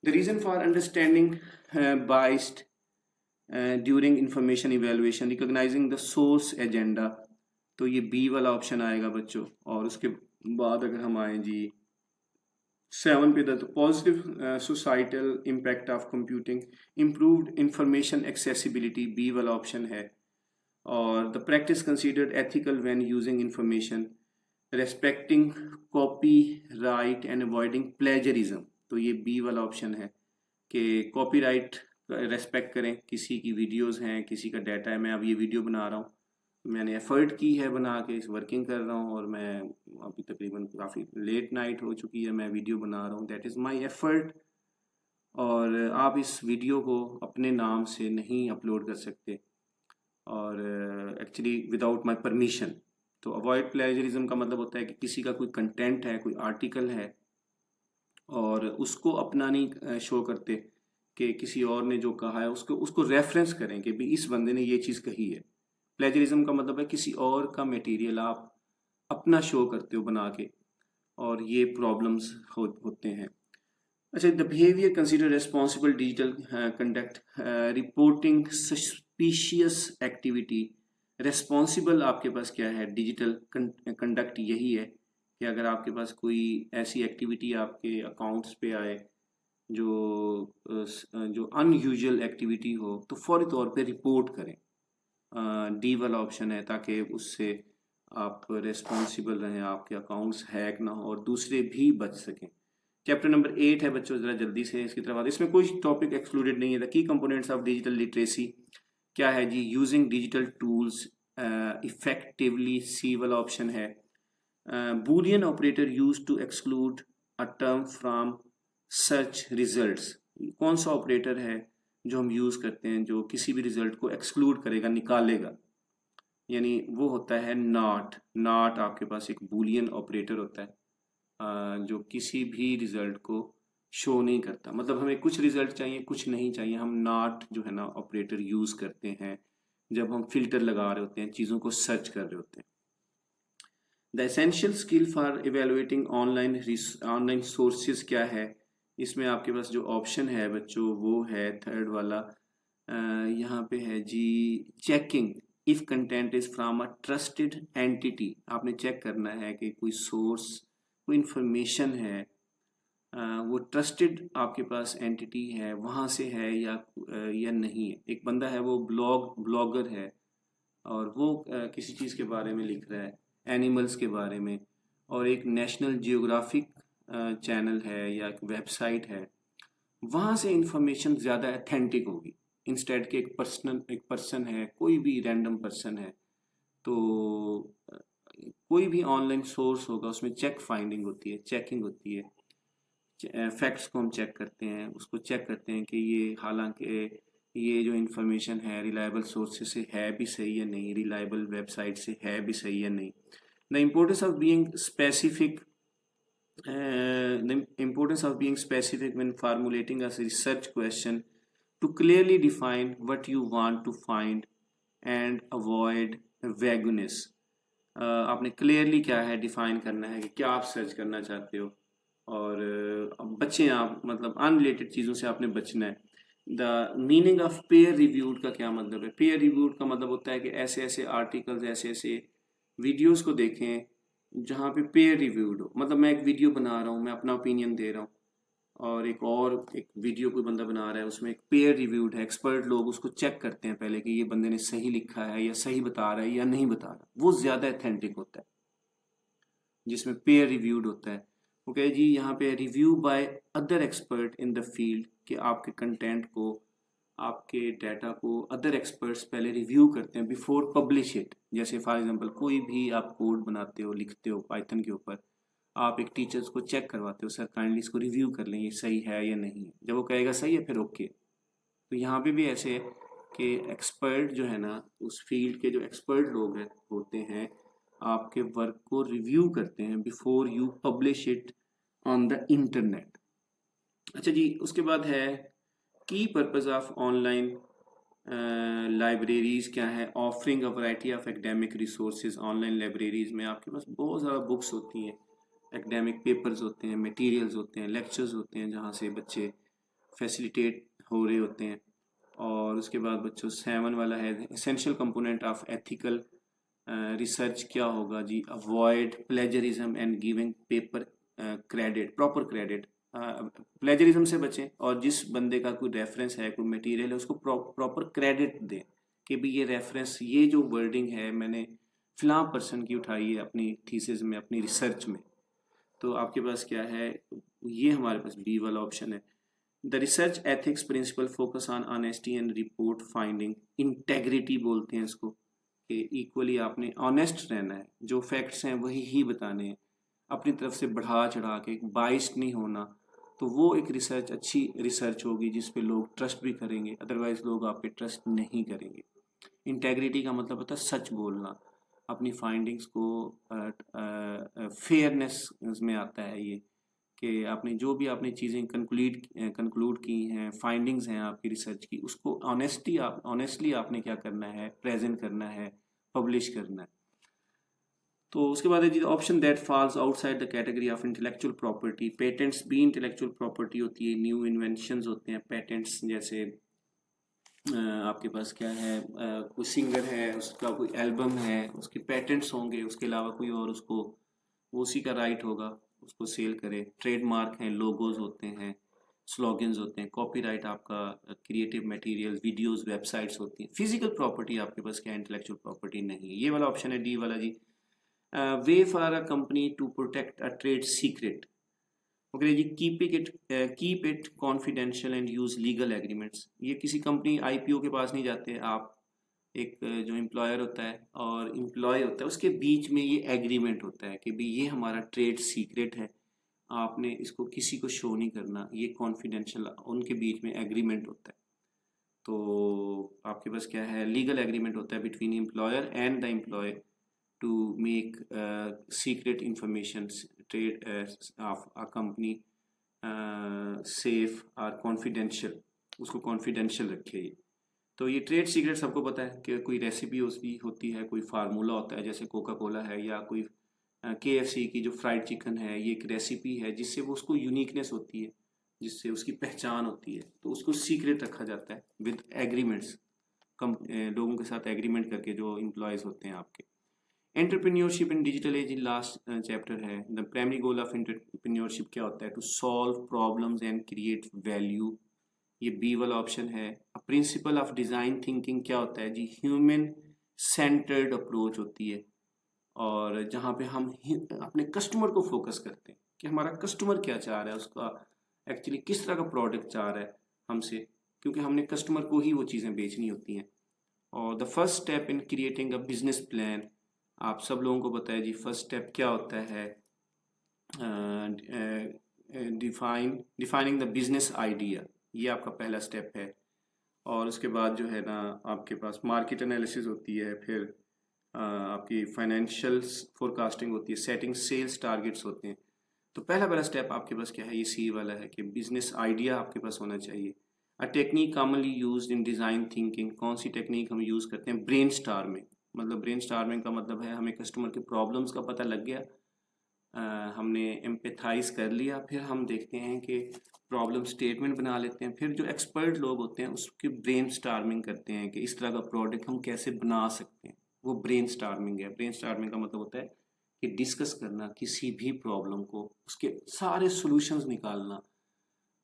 The reason for understanding biased during information evaluation, recognising the source agenda, तो ये बी वाला ऑप्शन आएगा बच्चों। और उसके बाद अगर हम आए जी 7 पे, the positive societal impact of computing, improved information accessibility, B वाला ऑप्शन है। और the practice considered ethical when using information, respecting copyright and avoiding plagiarism, तो ये बी वाला ऑप्शन है कि कॉपीराइट रेस्पेक्ट करें। किसी की वीडियोस हैं, किसी का डाटा है, मैं अब ये वीडियो बना रहा हूँ, मैंने एफर्ट की है बना के, वर्किंग कर रहा हूँ, और मैं अभी तकरीबन काफ़ी लेट नाइट हो चुकी है, मैं वीडियो बना रहा हूँ, दैट इज़ माई एफर्ट। और आप इस वीडियो को अपने नाम से नहीं अपलोड कर सकते, और एक्चुअली विदाउट माई परमिशन। तो अवॉइड प्लेजरिज्म का मतलब होता है कि किसी का कोई कंटेंट है, कोई आर्टिकल है, और उसको अपना नहीं शो करते कि किसी और ने जो कहा है उसको उसको रेफरेंस करें कि भी इस बंदे ने ये चीज़ कही है। प्लेजरिज्म का मतलब है किसी और का मटेरियल आप अपना शो करते हो बना के, और ये प्रॉब्लम्स होते हैं। अच्छा, the behaviour consider responsible digital conduct, reporting suspicious activity. Responsible आपके पास क्या है? डिजिटल कंडक्ट यही है कि अगर आपके पास कोई ऐसी एक्टिविटी आपके अकाउंट्स पे आए जो जो अनयूजुअल एक्टिविटी हो, तो फौरी तौर पे रिपोर्ट करें। डी वाला ऑप्शन है, ताकि उससे आप रिस्पॉन्सिबल रहें, आपके अकाउंट्स हैक ना हो और दूसरे भी बच सकें। चैप्टर नंबर 8 है बच्चों, ज़रा जल्दी से इसकी तरफ आते। इसमें कोई टॉपिक एक्सक्लूडेड नहीं है। The key components of digital literacy क्या है जी? Using digital tools effectively, C वाला ऑप्शन है। Boolean operator use to exclude a term from search results, कौन सा ऑपरेटर है जो हम यूज करते हैं जो किसी भी रिजल्ट को एक्सक्लूड करेगा, निकालेगा? यानी वो होता है नॉट। नॉट आपके पास एक बूलियन ऑपरेटर होता है जो किसी भी रिजल्ट को शो नहीं करता। मतलब हमें कुछ रिजल्ट चाहिए, कुछ नहीं चाहिए, हम नॉट जो है ना ऑपरेटर यूज करते हैं जब हम फिल्टर लगा रहे होते हैं, चीज़ों को सर्च कर रहे होते हैं। The essential skill for evaluating online sources क्या है? इसमें आपके पास जो ऑप्शन है बच्चों वो है थर्ड वाला, यहाँ पे है जी, checking if content is from a trusted entity. आपने चेक करना है कि कोई सोर्स, कोई इंफॉर्मेशन है वो ट्रस्टेड आपके पास एंटिटी है, वहाँ से है या नहीं है। एक बंदा है वो ब्लॉगर है और वो किसी चीज़ के बारे में लिख रहा है, एनिमल्स के बारे में, और एक नेशनल जियोग्राफिक चैनल है या एक वेबसाइट है, वहाँ से इंफॉर्मेशन ज़्यादा अथेंटिक होगी इंस्टेड के एक पर्सन है, कोई भी रैंडम पर्सन है। तो कोई भी ऑनलाइन सोर्स होगा उसमें चेक फाइंडिंग होती है, चेकिंग होती है, फैक्ट्स को हम चेक करते हैं, उसको चेक करते हैं कि ये हालांकि ये जो इन्फॉर्मेशन है रिलायबल सोर्सेज से है भी सही या नहीं, रिलायबल वेबसाइट से है भी सही या नहीं। The importance of being specific the importance of being specific when formulating a research question to clearly define what you want to find and avoid vagueness। आपने क्लियरली क्या है डिफाइन करना है कि क्या आप सर्च करना चाहते हो, और बचें आप, मतलब अनरिलेटेड चीज़ों से आपने बचना है। The meaning of pair reviewed का क्या मतलब है? पेयर रिव्यूड का मतलब होता है कि ऐसे ऐसे आर्टिकल्स, ऐसे ऐसे वीडियोस को देखें जहाँ पे पेयर रिव्यूड हो। मतलब मैं एक वीडियो बना रहा हूँ, मैं अपना ओपिनियन दे रहा हूँ, और एक वीडियो कोई बंदा बना रहा है, उसमें एक पेयर रिव्यूड है, एक्सपर्ट लोग उसको चेक करते हैं पहले कि ये बंदे ने सही लिखा है या सही बता रहा है या नहीं बता रहा, वो ज़्यादा अथेंटिक होता है जिसमें पेयर रिव्यूड होता है। ओके जी, यहाँ पे review by other expert in the field, कि आपके कंटेंट को, आपके डाटा को अदर एक्सपर्ट्स पहले रिव्यू करते हैं बिफोर पब्लिश इट। जैसे फॉर एग्जांपल कोई भी आप कोड बनाते हो, लिखते हो पाइथन के ऊपर, आप एक टीचर्स को चेक करवाते हो, सर काइंडली इसको रिव्यू कर लें, ये सही है या नहीं है। जब वो कहेगा सही है फिर ओके। तो यहाँ पे भी ऐसे है कि एक्सपर्ट जो है ना, उस फील्ड के जो एक्सपर्ट लोग होते हैं, आपके वर्क को रिव्यू करते हैं before you publish it on the internet. अच्छा जी, उसके बाद है की पर्पस ऑफ ऑनलाइन लाइब्रेरीज क्या है? Offering a variety of academic resources. Online libraries में आपके पास बहुत ज़्यादा बुक्स होती हैं, एकेडमिक पेपर्स होते हैं, मटेरियल्स होते हैं, लेक्चर्स होते हैं जहाँ से बच्चे फैसिलिटेट हो रहे होते हैं। और उसके बाद बच्चों 7 वाला है essential component of ethical research क्या होगा जी? Avoid plagiarism and giving paper credit, proper credit. Plagiarism से बचें, और जिस बंदे का कोई रेफरेंस है, कोई मटेरियल है, उसको प्रॉपर क्रेडिट दें कि भी ये रेफरेंस, ये जो वर्डिंग है मैंने फलां पर्सन की उठाई है अपनी थीसिस में, अपनी रिसर्च में। तो आपके पास क्या है, ये हमारे पास बी वाला ऑप्शन है। The research ethics principle focus on honesty and report finding. Integrity बोलते हैं इसको, कि इक्वली आपने ऑनेस्ट रहना है, जो फैक्ट्स हैं वही ही बताने हैं, अपनी तरफ से बढ़ा चढ़ा के बाइस्ड नहीं होना। तो वो एक रिसर्च, अच्छी रिसर्च होगी जिस पे लोग ट्रस्ट भी करेंगे, अदरवाइज लोग आप पे ट्रस्ट नहीं करेंगे। इंटेग्रिटी का मतलब होता है सच बोलना, अपनी फाइंडिंग्स को फेयरनेस में आता है ये, कि आपने जो भी आपने चीज़ें कंक्लूड की हैं, फाइंडिंग्स हैं आपकी रिसर्च की, उसको ऑनेस्टली आपने क्या करना है, प्रेजेंट करना है, पब्लिश करना है। तो उसके बाद है जी option that falls outside the category of intellectual property. Patents भी इंटेलेक्चुअल प्रॉपर्टी होती है, न्यू इन्वेंशंस होते हैं पेटेंट्स। जैसे आपके पास क्या है, कोई सिंगर है, उसका कोई एल्बम है, उसके पेटेंट्स होंगे, उसके अलावा कोई और उसको, वो उसी का राइट होगा, उसको सेल करे। ट्रेडमार्क हैं, लोगोज होते हैं, स्लोगन्स होते हैं, कॉपीराइट आपका क्रिएटिव मटेरियल्स, वीडियोस, वेबसाइट्स होती हैं। फिजिकल प्रॉपर्टी आपके पास क्या, इंटेलेक्चुअल प्रॉपर्टी नहीं है। ये वाला ऑप्शन है डी वाला जी। Way for a company to protect a trade secret, okay जी, keep it confidential and use legal agreements. ये किसी कंपनी आईपीओ के पास नहीं जाते आप, एक जो एम्प्लॉयर होता है और एम्प्लॉय होता है उसके बीच में ये एग्रीमेंट होता है कि भाई ये हमारा ट्रेड सीक्रेट है, आपने इसको किसी को शो नहीं करना, ये कॉन्फिडेंशियल, उनके बीच में एग्रीमेंट होता है। तो आपके पास क्या है, लीगल एग्रीमेंट होता है between employer and the employee to make secret information trade of a company safe और कॉन्फिडेंशियल, उसको कॉन्फिडेंशियल रखे ये। तो ये ट्रेड सीक्रेट सबको पता है कि कोई रेसिपी उसकी होती है, कोई फार्मूला होता है, जैसे कोका कोला है या कोई KFC की जो फ्राइड चिकन है, ये एक रेसिपी है जिससे वो उसको यूनिकनेस होती है, जिससे उसकी पहचान होती है, तो उसको सीक्रेट रखा जाता है विद एग्रीमेंट्स, कम लोगों के साथ एग्रीमेंट करके जो एम्प्लॉयज़ होते हैं आपके। Entrepreneurship in digital age last chapter है। The primary goal of entrepreneurship क्या होता है, to solve problems and create value, ये बी वाला ऑप्शन है। प्रिंसिपल ऑफ डिज़ाइन थिंकिंग क्या होता है जी, ह्यूमन सेंटर्ड अप्रोच होती है, और जहाँ पे हम अपने कस्टमर को फोकस करते हैं कि हमारा कस्टमर क्या चाह रहा है, उसका एक्चुअली किस तरह का प्रोडक्ट चाह रहा है हमसे, क्योंकि हमने कस्टमर को ही वो चीज़ें बेचनी होती हैं। और the first step in creating a business plan, आप सब लोगों को पता है जी फर्स्ट स्टेप क्या होता है, डिफाइनिंग द बिजनेस आइडिया, ये आपका पहला स्टेप है। और उसके बाद जो है ना आपके पास मार्केट एनालिसिस होती है, फिर आपकी फाइनेंशियल फोरकास्टिंग होती है, सेटिंग सेल्स टारगेट्स होते हैं। तो पहला पहला स्टेप आपके पास क्या है, ये सी वाला है कि बिजनेस आइडिया आपके पास होना चाहिए। A technique commonly used in design thinking, कौन सी टेक्निक हम यूज़ करते हैं, ब्रेन स्टार्मिंग। मतलब ब्रेन स्टार्मिंग का मतलब है हमें कस्टमर के प्रॉब्लम्स का पता लग गया, हमने एम्पेथाइज कर लिया, फिर हम देखते हैं कि प्रॉब्लम स्टेटमेंट बना लेते हैं, फिर जो एक्सपर्ट लोग होते हैं उसकी ब्रेन स्टार्मिंग करते हैं कि इस तरह का प्रोडक्ट हम कैसे बना सकते हैं, वो ब्रेन स्टार्मिंग है। ब्रेन स्टार्मिंग का मतलब होता है कि डिस्कस करना किसी भी प्रॉब्लम को, उसके सारे सॉल्यूशंस निकालना,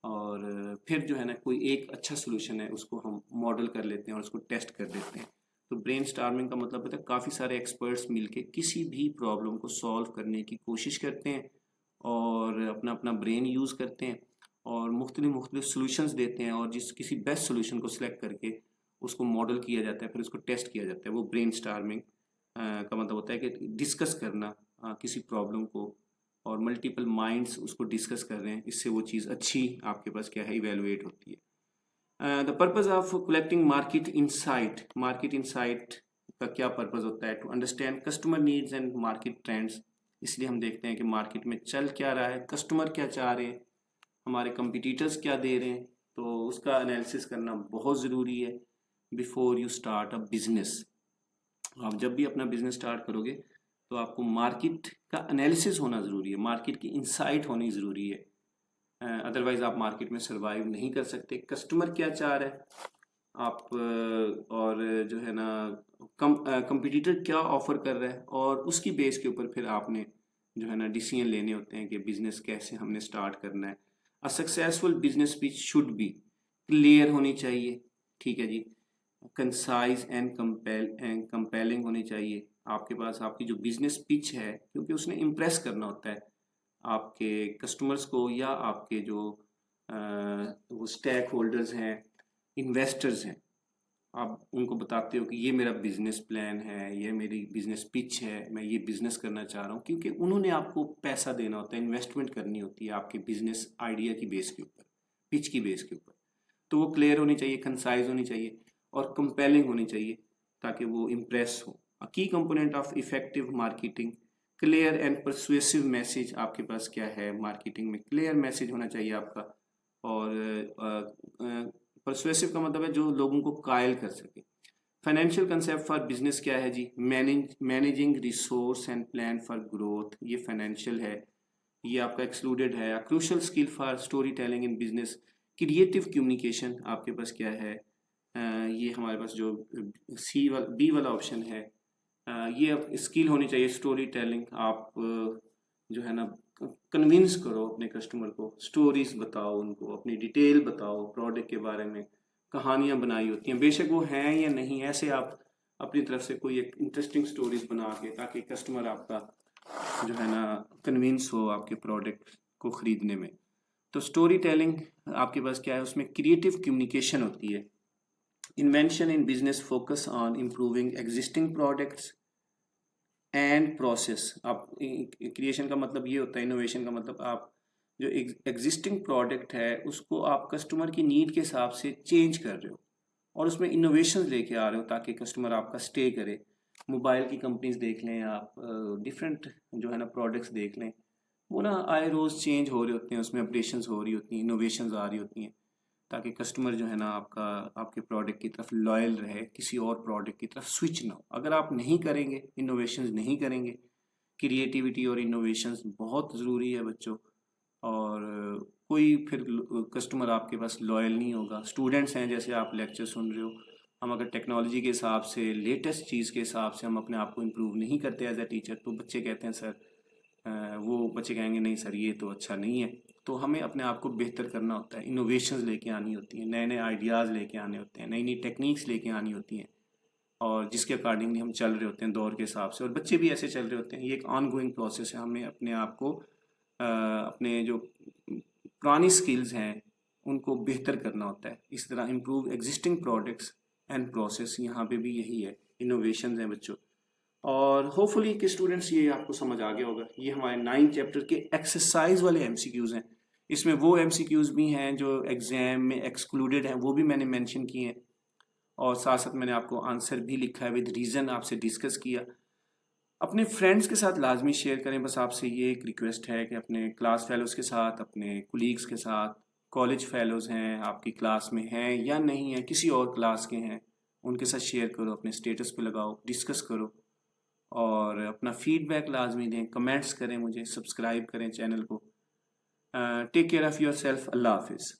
और फिर जो है ना कोई एक अच्छा सॉल्यूशन है उसको हम मॉडल कर लेते हैं और उसको टेस्ट कर देते हैं। तो ब्रेन स्टार्मिंग का मतलब होता है काफ़ी सारे एक्सपर्ट्स मिलके किसी भी प्रॉब्लम को सॉल्व करने की कोशिश करते हैं और अपना अपना ब्रेन यूज़ करते हैं और मुख्तलिफ सॉल्यूशंस देते हैं, और जिस किसी बेस्ट सॉल्यूशन को सिलेक्ट करके उसको मॉडल किया जाता है, फिर उसको टेस्ट किया जाता है। वो ब्रेन स्टार्मिंग का मतलब होता है कि डिस्कस करना किसी प्रॉब्लम को, और मल्टीपल माइंड्स उसको डिस्कस कर रहे हैं, इससे वो चीज़ अच्छी आपके पास क्या है, इवेलुएट होती है। The purpose of collecting market insight, market insight का क्या पर्पज़ होता है, to understand customer needs and market trends. इसलिए हम देखते हैं कि मार्केट में चल क्या रहा है, कस्टमर क्या चाह रहे हैं, हमारे कंपटीटर्स क्या दे रहे हैं, तो उसका एनालिसिस करना बहुत ज़रूरी है before you start a business. आप जब भी अपना बिजनेस स्टार्ट करोगे तो आपको मार्केट का एनालिसिस होना ज़रूरी है, मार्केट की इंसाइट होनी ज़रूरी है, अदरवाइज़ आप मार्केट में सर्वाइव नहीं कर सकते। कस्टमर क्या चाह रहा है आप, और जो है ना कंपटीटर क्या ऑफर कर रहा है, और उसकी बेस के ऊपर फिर आपने जो है ना डिसीजन लेने होते हैं कि बिजनेस कैसे हमने स्टार्ट करना है। A successful business pitch should be, clear होनी चाहिए, ठीक है जी, कंसाइज एंड कंपेलिंग होनी चाहिए। आपके पास आपकी जो बिजनेस पिच है, क्योंकि उसने इम्प्रेस करना होता है आपके कस्टमर्स को, या आपके जो वो स्टेक होल्डर्स हैं, इन्वेस्टर्स हैं, आप उनको बताते हो कि ये मेरा बिजनेस प्लान है, ये मेरी बिजनेस पिच है, मैं ये बिजनेस करना चाह रहा हूँ, क्योंकि उन्होंने आपको पैसा देना होता है, इन्वेस्टमेंट करनी होती है आपके बिजनेस आइडिया की बेस के ऊपर, पिच की बेस के ऊपर। तो वो क्लियर होनी चाहिए, कंसाइज होनी चाहिए और कंपेलिंग होनी चाहिए ताकि वो इम्प्रेस हो। अ की component of effective marketing, clear and persuasive message. आपके पास क्या है, मार्केटिंग में क्लियर मैसेज होना चाहिए आपका, और परसुएसिव का मतलब है जो लोगों को कायल कर सके। फाइनेंशियल कंसेप्ट फॉर बिजनेस क्या है जी, managing resource and plan for growth, ये फाइनेंशियल है, ये आपका एक्सक्लूडेड है। Crucial skill for storytelling in business, creative communication आपके पास क्या है, ये हमारे पास जो बी वाला ऑप्शन है, ये स्किल होनी चाहिए स्टोरी टेलिंग। आप जो है ना कन्विंस करो अपने कस्टमर को, स्टोरीज बताओ उनको, अपनी डिटेल बताओ प्रोडक्ट के बारे में, कहानियाँ बनाई होती हैं, बेशक वो हैं या नहीं, ऐसे आप अपनी तरफ से कोई एक इंटरेस्टिंग स्टोरीज बना के, ताकि कस्टमर आपका जो है ना कन्विंस हो आपके प्रोडक्ट को ख़रीदने में। तो स्टोरी टेलिंग आपके पास क्या है, उसमें क्रिएटिव कम्युनिकेशन होती है। Invention in business focus on improving existing products and process. आप क्रिएशन का मतलब ये होता है, इनोवेशन का मतलब आप जो एग्जिस्टिंग प्रोडक्ट है उसको आप कस्टमर की नीड के हिसाब से चेंज कर रहे हो और उसमें इनोवेशन लेके आ रहे हो ताकि कस्टमर आपका स्टे करे। मोबाइल की कंपनीज देख लें आप, डिफरेंट जो है ना प्रोडक्ट्स देख लें, वो ना आए रोज़ चेंज हो रहे होते हैं, उसमें अपडेशंस हो रही होती हैं, इनोवेशंस आ रही होती हैं, ताकि कस्टमर जो है ना आपका आपके प्रोडक्ट की तरफ लॉयल रहे, किसी और प्रोडक्ट की तरफ स्विच ना हो। अगर आप नहीं करेंगे, इनोवेशंस नहीं करेंगे, क्रिएटिविटी और इनोवेशंस बहुत ज़रूरी है बच्चों, और कोई फिर कस्टमर आपके पास लॉयल नहीं होगा। स्टूडेंट्स हैं, जैसे आप लेक्चर सुन रहे हो, हम अगर टेक्नोलॉजी के हिसाब से, लेटेस्ट चीज़ के हिसाब से हम अपने आप को इम्प्रूव नहीं करते एज ए टीचर, तो बच्चे कहते हैं सर, वो बच्चे कहेंगे नहीं सर ये तो अच्छा नहीं है। तो हमें अपने आप को बेहतर करना होता है, इनोवेशंस लेके आनी होती हैं, नए नए आइडियाज़ लेके आने होते हैं, नई नई टेक्निक्स लेके आनी होती हैं, और जिसके अकॉर्डिंगली हम चल रहे होते हैं दौर के हिसाब से, और बच्चे भी ऐसे चल रहे होते हैं। ये एक ऑन गोइंग प्रोसेस है, हमें अपने आप को अपने जो पुरानी स्किल्स हैं उनको बेहतर करना होता है। इस तरह improve existing products and process, यहाँ पे भी यही है, इनोवेशंस हैं बच्चों। और होपफुली कि स्टूडेंट्स ये आपको समझ आ गया होगा। ये हमारे 9 चैप्टर के एक्सरसाइज वाले एमसीक्यूज़ हैं। इसमें वो एमसीक्यूज़ भी हैं जो एग्जाम में एक्सक्लूडेड हैं, वो भी मैंने मेंशन किए हैं, और साथ साथ मैंने आपको आंसर भी लिखा है, विद रीज़न आपसे डिस्कस किया। अपने फ्रेंड्स के साथ लाजमी शेयर करें। बस आपसे ये एक रिक्वेस्ट है कि अपने क्लास फेलोज़ के साथ, अपने कुलीग्स के साथ, कॉलेज फेलोज़ हैं आपकी क्लास में हैं या नहीं हैं, किसी और क्लास के हैं, उनके साथ शेयर करो, अपने स्टेटस पे लगाओ, डिस्कस करो, और अपना फीडबैक लाजमी दें, कमेंट्स करें, मुझे सब्सक्राइब करें चैनल को। Take care of yourself. अल्लाह हाफिज़।